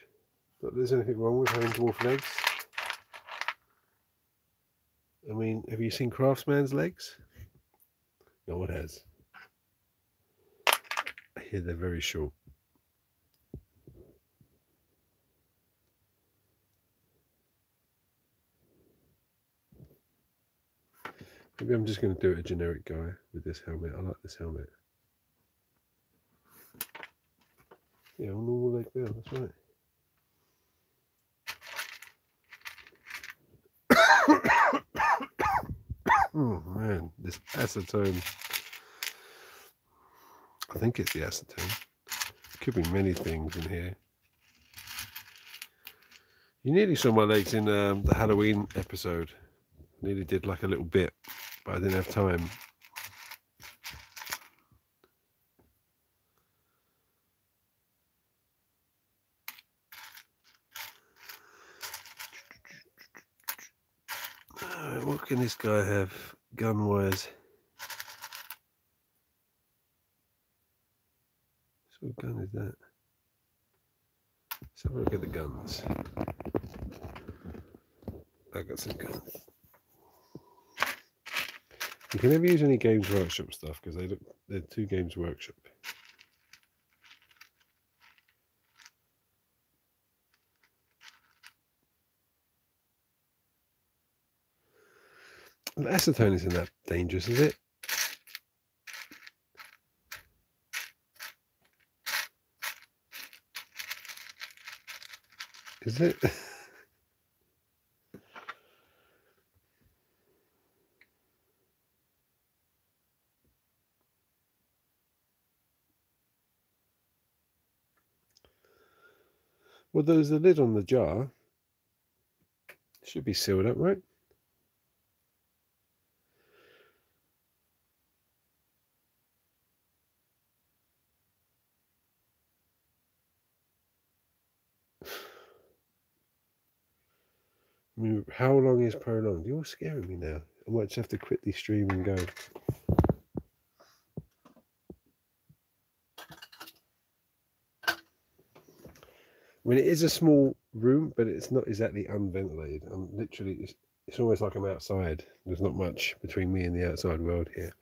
Not that there's anything wrong with having dwarf legs. I mean, have you seen Craftsman's legs? No one has. I hear they're very short. Maybe I'm just going to do it a generic guy with this helmet. I like this helmet. Yeah, on normal leg there, that's right. Oh man, this acetone. I think it's the acetone. Could be many things in here. You nearly saw my legs in the Halloween episode. Nearly did like a little bit, but I didn't have time. What can this guy have gun-wise? What gun is that? Let's have a look at the guns. I got some guns. You can never use any Games Workshop stuff because they're two Games Workshop. And acetone isn't that dangerous, is it? Is it? Well, there's a lid on the jar. It should be sealed up, right? I mean, how long is prolonged? You're scaring me now. I might just have to quit the stream and go. I mean, it is a small room, but it's not exactly unventilated. I'm literally, it's almost like I'm outside. There's not much between me and the outside world here.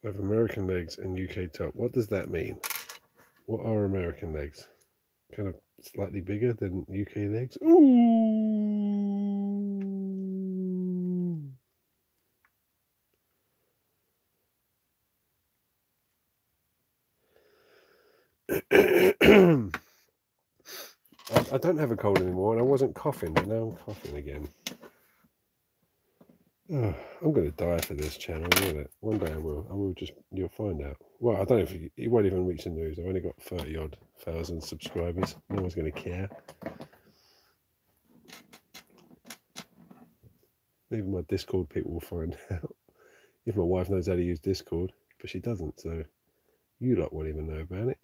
I have American legs and UK top. What does that mean? What are American legs? Kind of slightly bigger than UK legs. Ooh. I don't have a cold anymore, and I wasn't coughing, but now I'm coughing again. Oh, I'm going to die for this channel, won't it? One day I will. I will just, you'll find out. Well, I don't know if it won't even reach the news. I've only got 30-odd thousand subscribers. No one's going to care. Even my Discord people will find out. If my wife knows how to use Discord, but she doesn't, so you lot won't even know about it.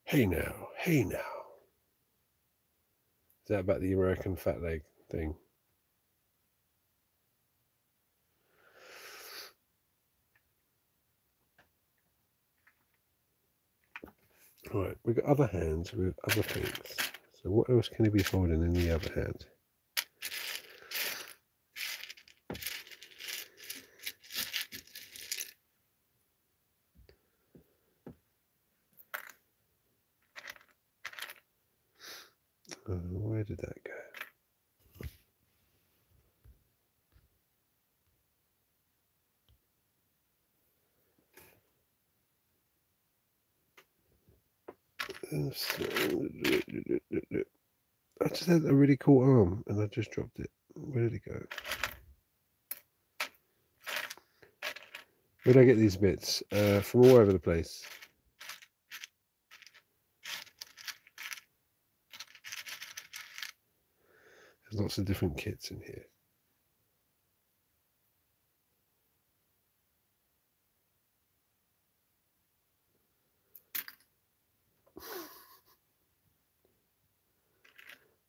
Hey now, hey now. Is that about the American fat leg thing? Right, we've got other hands with other things. So what else can he be holding in the other hand? Where did that go? I just had a really cool arm and I just dropped it. Where did it go? Where did I get these bits? From all over the place. There's lots of different kits in here.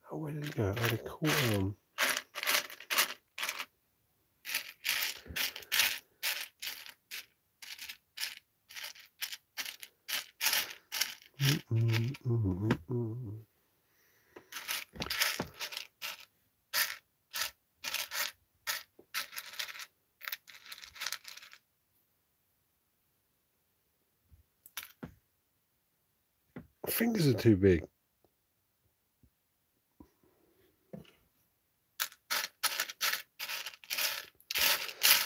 Oh, where did it go? I had a cool arm. My fingers are too big.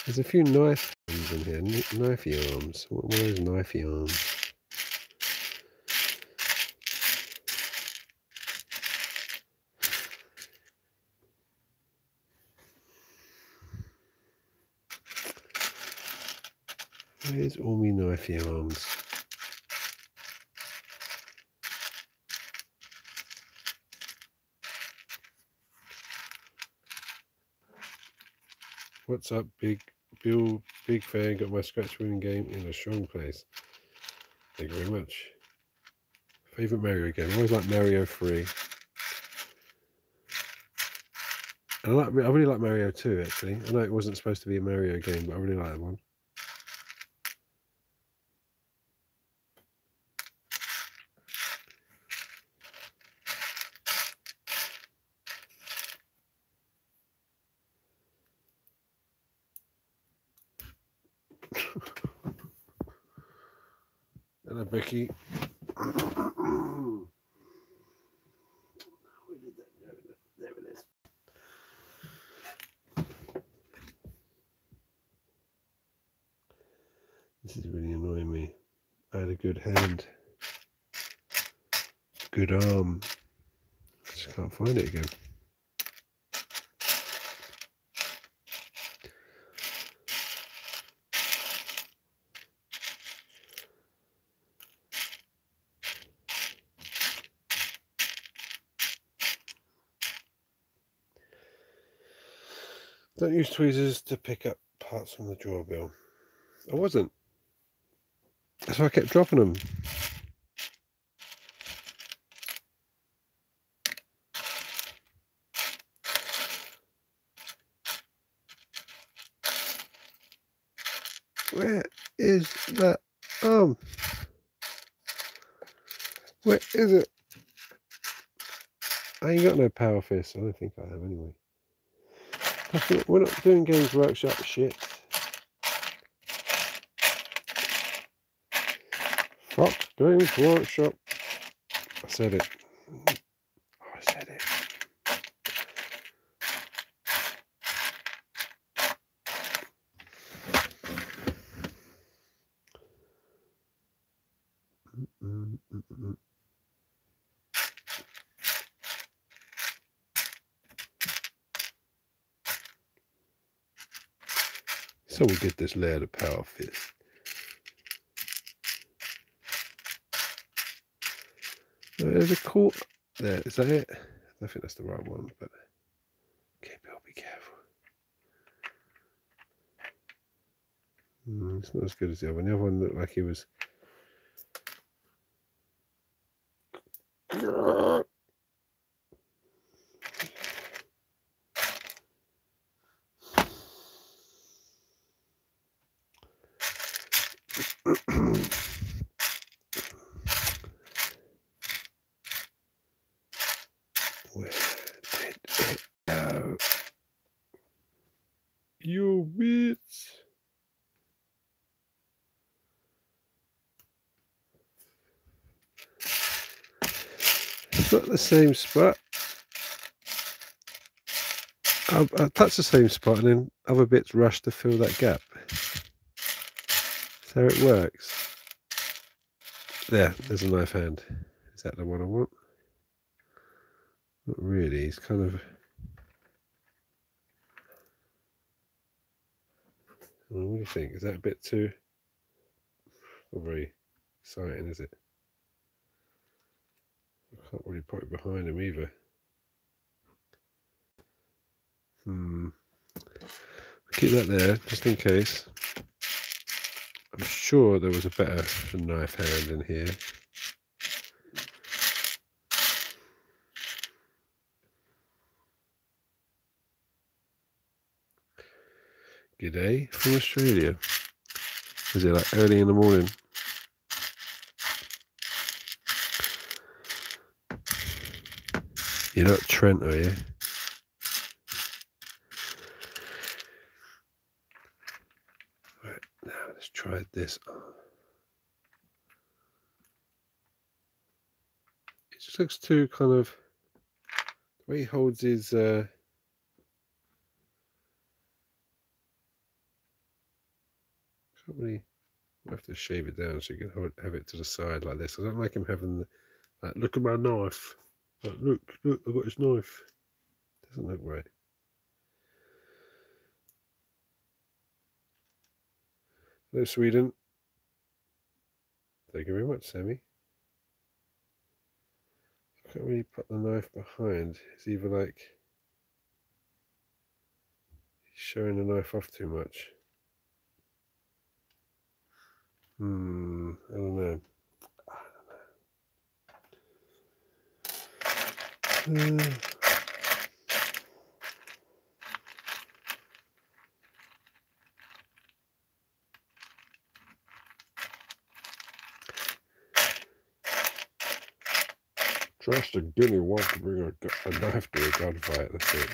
There's a few knife arms in here. Knifey arms. What are those knifey arms? Where's all me knifey arms? What's up, Bill? Big fan. Got my scratch winning game in a strong place. Thank you very much. Favorite Mario game? I always like Mario 3. And I really like Mario 2 actually. I know it wasn't supposed to be a Mario game, but I really like that one. Hello, Becky. Where did that go? There it is. This is really annoying me. I had a good hand. Good arm. I just can't find it again. Don't use tweezers to pick up parts from the drawbell. I wasn't. That's why I kept dropping them. Where is that arm? Where is it? I ain't got no power fist. I don't think I have anyway. We're not doing Games Workshop shit. Fuck Games Workshop. I said it. Oh, I said it. So we'll get this layer of power fist. There's a court there. Is that it? I don't think that's the right one, but okay, Bill, be careful. It's not as good as the other one. The other one looked like he was. Where did it go? You bitch. It's not the same spot. I'll touch the same spot and then other bits rush to fill that gap. That's how it works. There's a knife hand. Is that the one I want? Not really. It's kind of. What do you think? Is that a bit too? Not very exciting, is it? I can't really put it behind him either. Keep that there just in case. I'm sure there was a better knife hand in here. G'day from Australia. Is it like early in the morning? You're not Trent, are you? Right, now let's try this on. It just looks too kind of. The way he holds his. Can't really. I have to shave it down so you can have it to the side like this. I don't like him having the. Like, look at my knife. Like, look, I got his knife. Doesn't look right. Hello, Sweden. Thank you very much, Sammy. I can't really put the knife behind. It's either like he's showing the knife off too much. I don't know. Trust a guinea won't bring a knife to a gunfight. That's it.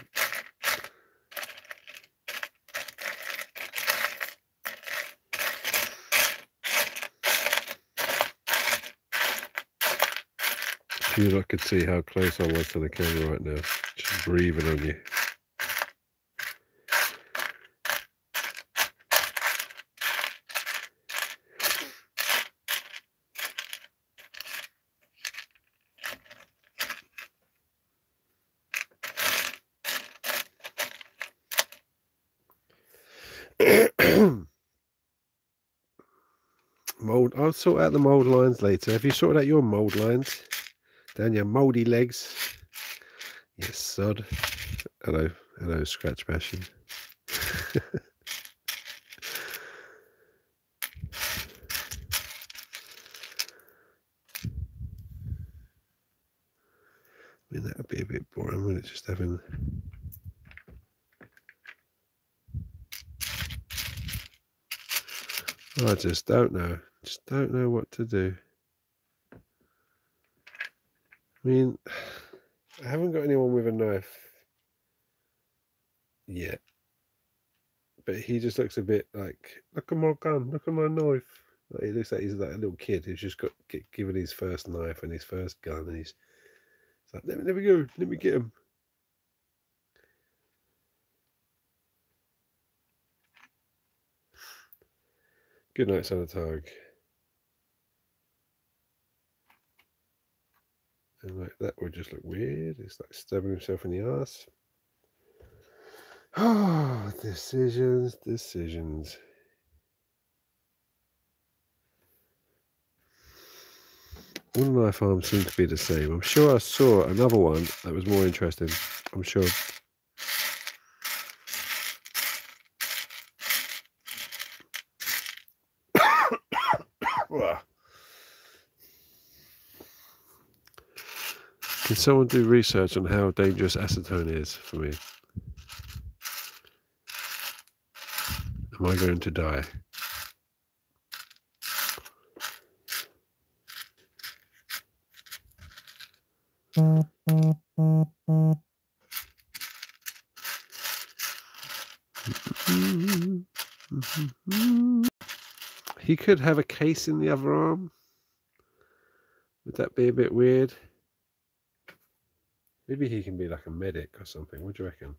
If you lot could see how close I was to the camera right now, just breathing on you. Mold. I'll sort out the mold lines later. Have you sorted out your mold lines? Down your moldy legs. Yes, sod. Hello, scratch bashing. I mean, that would be a bit boring, wouldn't it? Just having. I just don't know. Just don't know what to do. I mean, I haven't got anyone with a knife yet. But he just looks a bit like, look at my gun, look at my knife. Like, he looks like he's like a little kid who's just got given his first knife and his first gun, and he's like, let me go, let me get him. Good night, Sanatog. And like that would just look weird. It's like stabbing himself in the ass. Oh, decisions, decisions. All the knife arms seem to be the same. I'm sure I saw another one that was more interesting. I'm sure. Can someone do research on how dangerous acetone is for me? Am I going to die? He could have a case in the other arm. Would that be a bit weird? Maybe he can be like a medic or something. What do you reckon?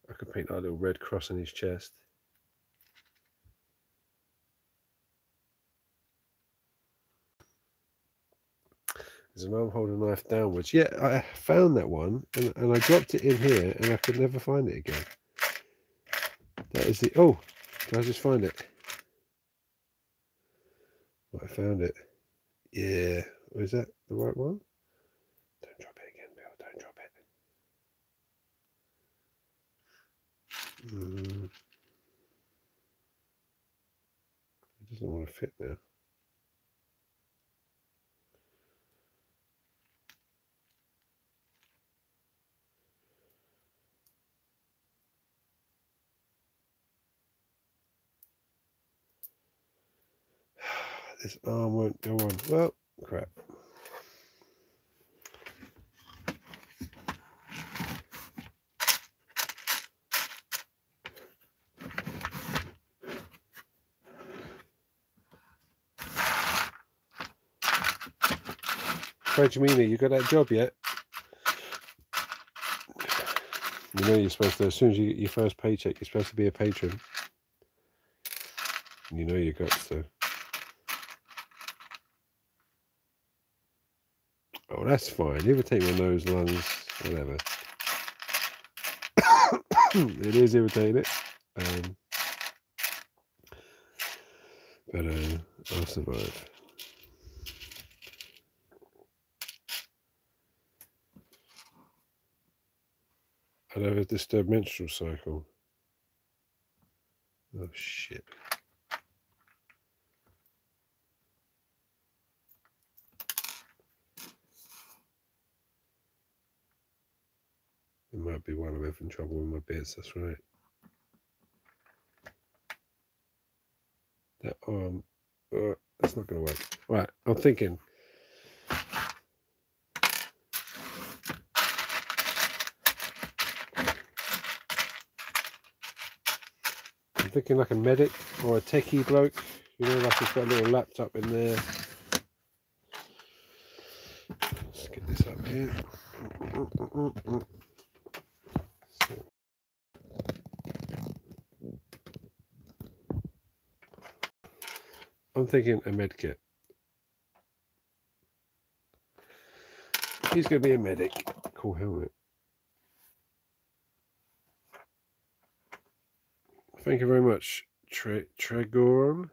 I could paint like a little red cross on his chest. There's an arm holding a knife downwards. Yeah, I found that one and I dropped it in here and I could never find it again. That is the... Oh, did I just find it? I found it. Yeah. Was that the right one? Don't drop it again, Bill. Don't drop it. It doesn't want to fit now. This arm won't go on. Well, crap. Benjamin, you got that job yet? You know you're supposed to, as soon as you get your first paycheck, you're supposed to be a patron. You know you got to. Oh, that's fine. Irritate my nose, lungs, whatever. It is irritating it. But I'll survive. I have a disturbed menstrual cycle. Oh shit. It might be while I'm having trouble with my bits, that's right. That arm, that's not going to work. Right, I'm thinking. I'm thinking like a medic or a techie bloke. You know, like he's got a little laptop in there. Let's get this up here. I'm thinking a med kit. He's going to be a medic. Cool helmet. Thank you very much, Tregoron.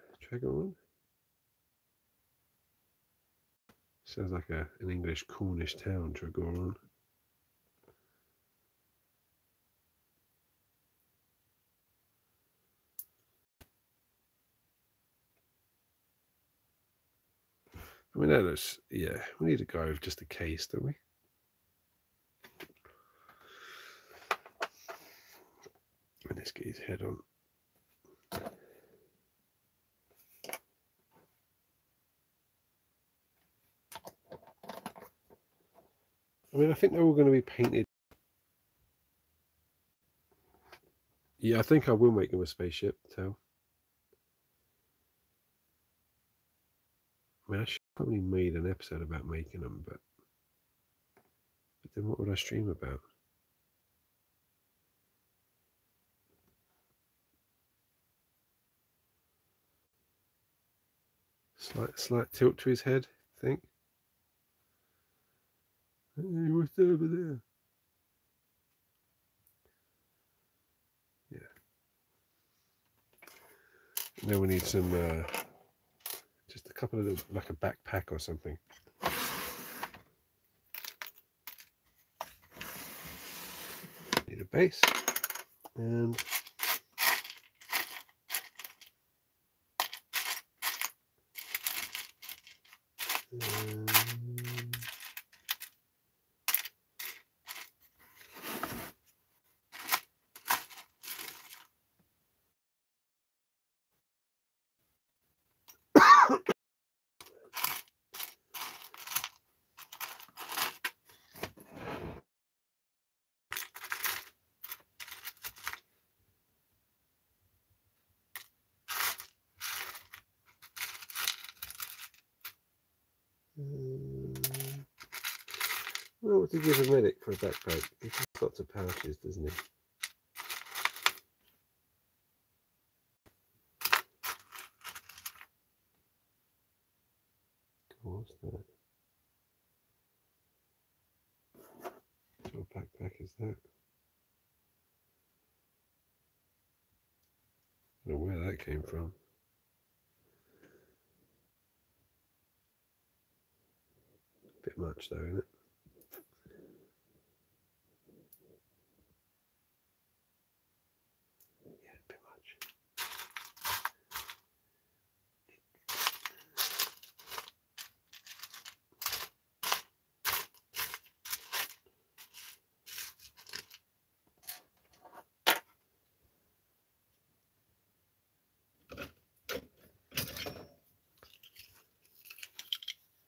Sounds like an English Cornish town, Tregoron. I mean, that looks, yeah, we need to go with just a case, don't we? And let's get his head on. I mean, I think they're all going to be painted. Yeah, I think I will make them a spaceship tail. I mean, I should probably made an episode about making them, but then what would I stream about? Slight tilt to his head, I think. Hey, what's over there? Yeah. And then we need some, just a couple of little, like a backpack or something. Need a base and well, what to give a medic for a backpack? He has lots of pouches, doesn't he? What's that? What backpack is that? I don't know where that came from. Bit much though, isn't it? Yeah, a bit much.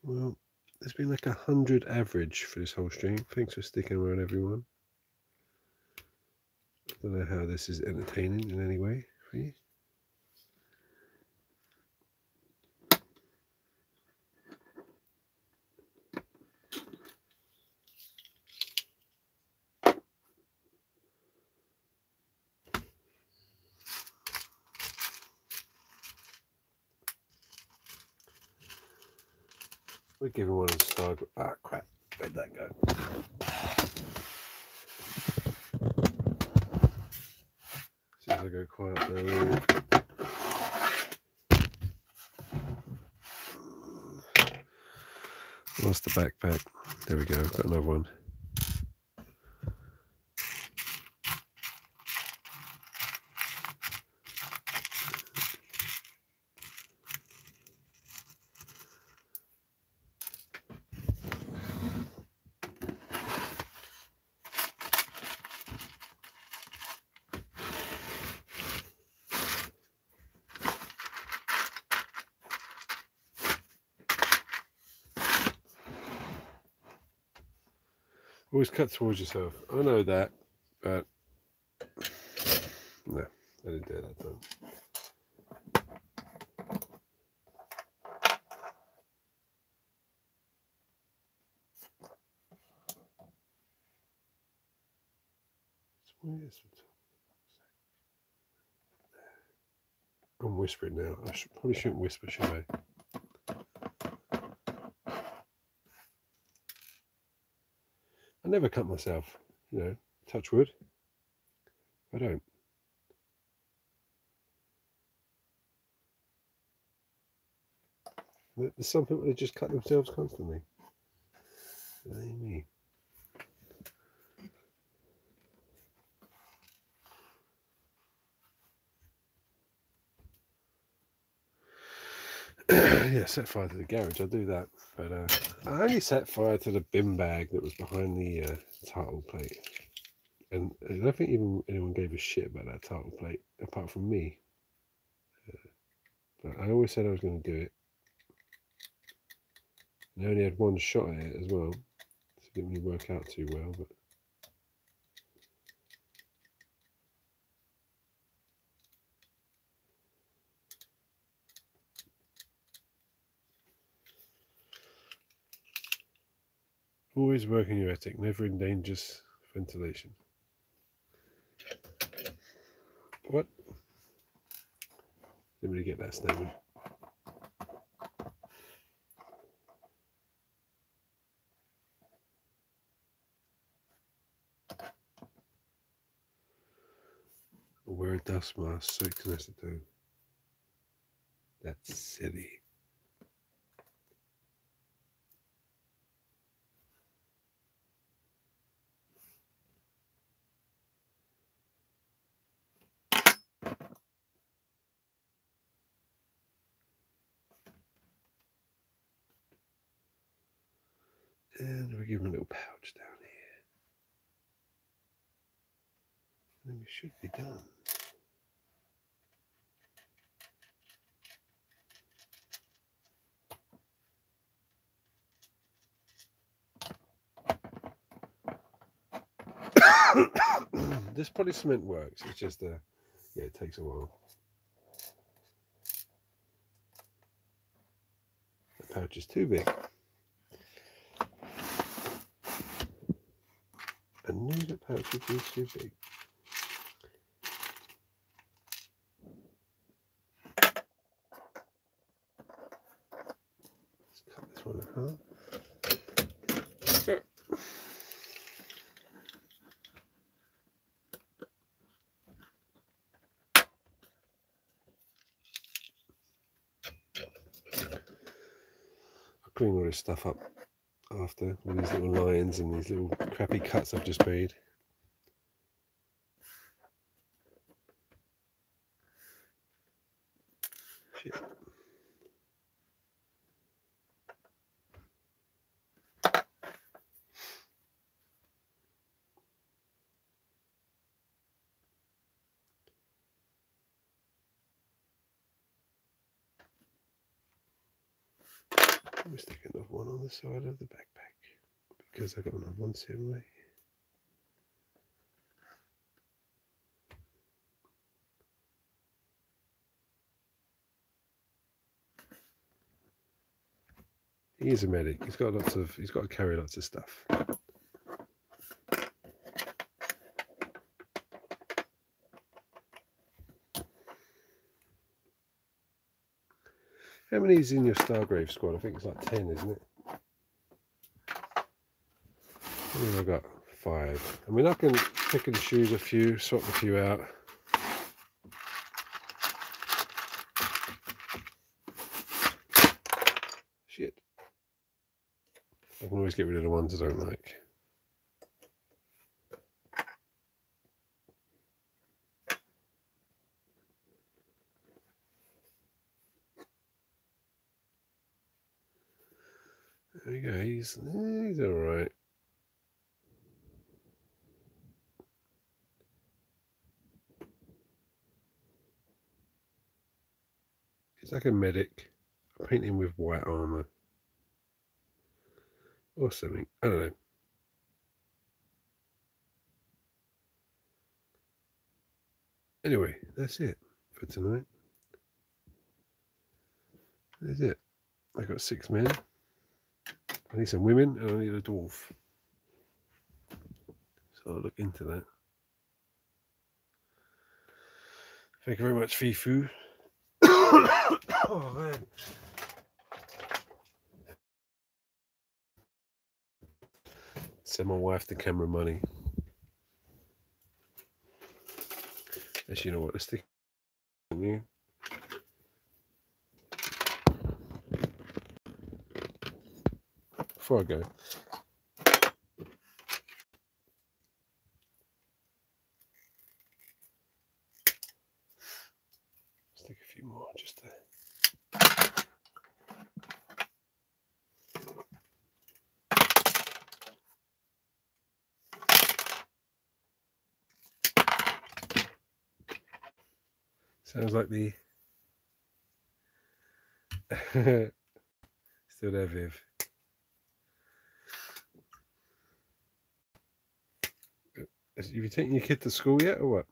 Well, there's been like 100 average for this whole stream. Thanks for sticking around, everyone. I don't know how this is entertaining in any way for you. We're giving one a star. Ah, crap. Where'd that go? See if I go quiet there. Lost the backpack. There we go. Got another one. Always cut towards yourself. I know that, but no, I didn't do it that time. I'm whispering now. I probably shouldn't whisper, should I? I never cut myself, you know, touch wood. I don't. There's some people that just cut themselves constantly. What do you mean? Yeah, set fire to the garage. I'll do that. But I only set fire to the bin bag that was behind the title plate. And I don't think even anyone gave a shit about that title plate, apart from me. But I always said I was going to do it. And I only had one shot at it as well. So didn't really work out too well, but always working your attic, never endangers ventilation. What? Didn't really get that statement. Wear a dust mask so it can acetone. That's silly. And we give him a little pouch down here. And we should be done. This poly cement works. It's just yeah, it takes a while. The pouch is too big. I knew the pouch would be too big. Let's cut this one in half. Clean all this stuff up after with these little lines and these little crappy cuts I've just made. Shit. I'm sticking another one on the side of the backpack because I got another one sitting right here. He is a medic. He's got to carry lots of stuff. How many is in your Stargrave squad? I think it's like 10, isn't it? I mean, I've got 5. I mean, I can pick and choose a few, swap a few out. Shit. I can always get rid of the ones I don't like. There we go, he's alright. He's like a medic. I paint him with white armour. Or something. I don't know. Anyway, that's it for tonight. That's it. I got 6 men. I need some women and I need a dwarf. So I'll look into that. Thank you very much, Fifu. Oh man. Send my wife the camera money. Actually, you know what? Let's stick on you. Before I go. Stick a few more just there. Sounds like the still there, Viv. Have you taken your kid to school yet, or what?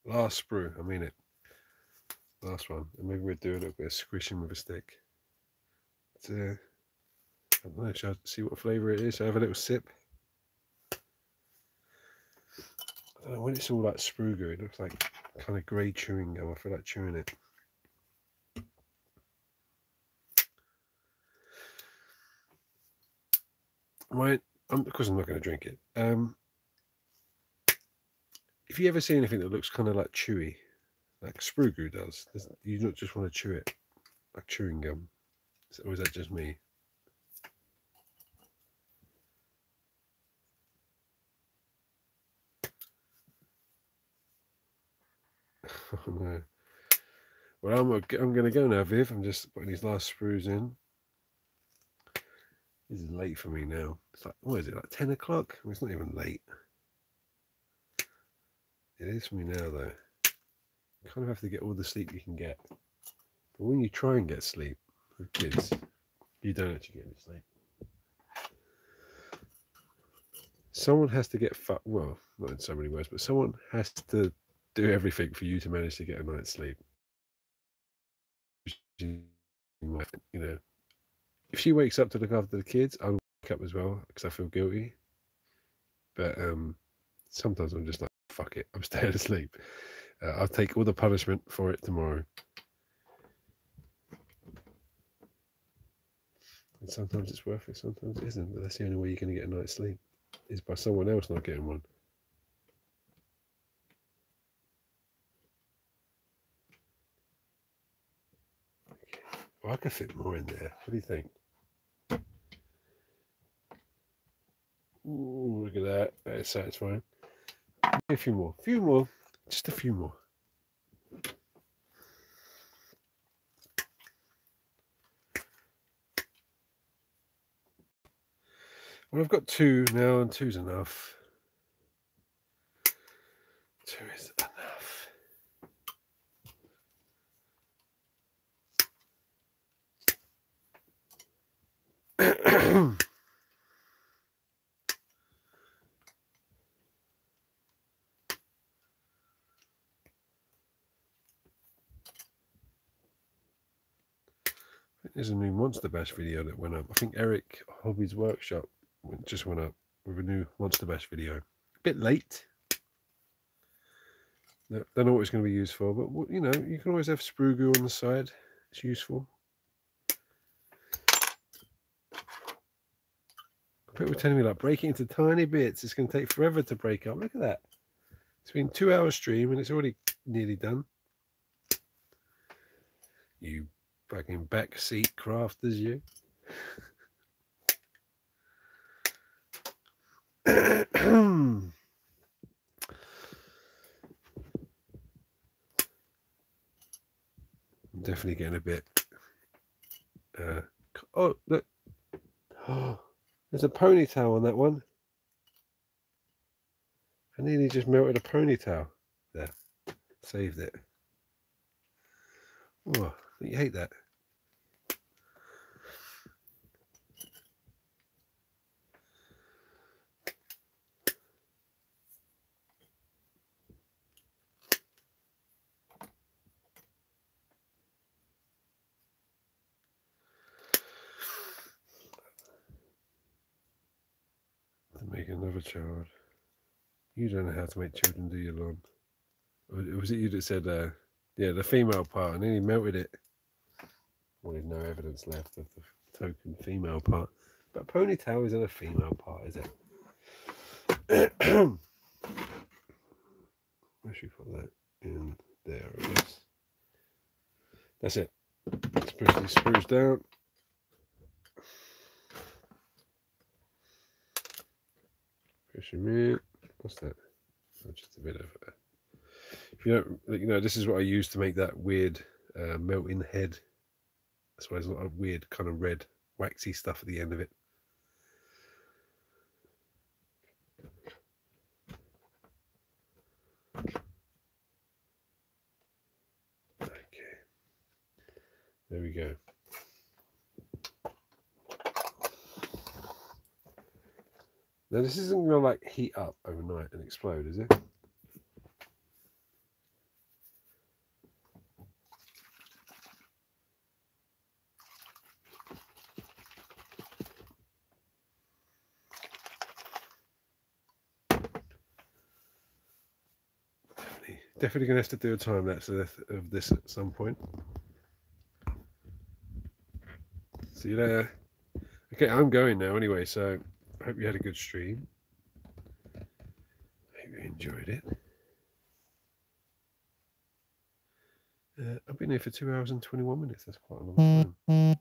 Last sprue, I mean it. Last one. And maybe we'll do a little bit of squishing with a stick. I don't know, shall I see what flavour it is? Shall I have a little sip? I don't know, when it's all like sprue goo, it looks like kind of grey chewing gum. I feel like chewing it. Right, of course I'm not going to drink it. If you ever see anything that looks kind of like chewy, like sprue goo does, you don't just want to chew it like chewing gum. Or is that just me? Oh no. Well, I'm going to go now, Viv. I'm just putting these last sprues in. This is late for me now. It's like, what is it, like 10 o'clock? Well, it's not even late. It is for me now, though. You kind of have to get all the sleep you can get. But when you try and get sleep with kids, you don't actually get any sleep. Someone has to get well, not in so many words, but someone has to do everything for you to manage to get a night's sleep. You know, if she wakes up to look after the kids, I'll wake up as well because I feel guilty. But sometimes I'm just like, fuck it, I'm staying asleep. I'll take all the punishment for it tomorrow. And sometimes it's worth it, sometimes it isn't. But that's the only way you're going to get a night's sleep, is by someone else not getting one. Okay. Well, I could fit more in there. What do you think? Ooh, look at that. That is satisfying. A few more. Just a few more. Well, I've got 2 now, and 2's enough. 2 is enough. There's a new Monster Bash video that went up. I think Eric Hobby's Workshop just went up with a new Monster Bash video. A bit late. Don't know what it's going to be used for, but you know, you can always have sprue goo on the side. It's useful. People were telling me like break it into tiny bits. It's going to take forever to break up. Look at that. It's been 2 hours stream and it's already nearly done. You fucking backseat crafters, you. I'm definitely getting a bit. Oh, look. Oh, there's a ponytail on that one. I nearly just melted a ponytail. There. Saved it. Oh, you hate that. To make another child. You don't know how to make children do your lawn. Or was it you that said, yeah, the female part, and then he melted it. Well, there's no evidence left of the token female part. But ponytail isn't a female part, is it? Where should we put that? In there, I guess. That's it. Let's push these sprues down. Push them in. What's that? Oh, just a bit of it. If you don't, you know, this is what I use to make that weird melting head That's why there's a lot of weird kind of red waxy stuff at the end of it. Okay, there we go. Now this isn't going to like heat up overnight and explode, is it? Definitely going to have to do a time lapse of this at some point. See you later. Okay, I'm going now anyway, so I hope you had a good stream. I hope you enjoyed it. I've been here for 2 hours and 21 minutes. That's quite a long time.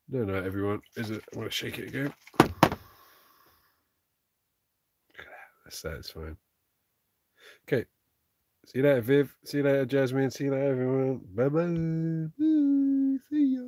No, everyone. Is it? I want to shake it again. That's satisfying. Okay. See you later, Viv. See you later, Jasmine. See you later, everyone. Bye bye. See ya.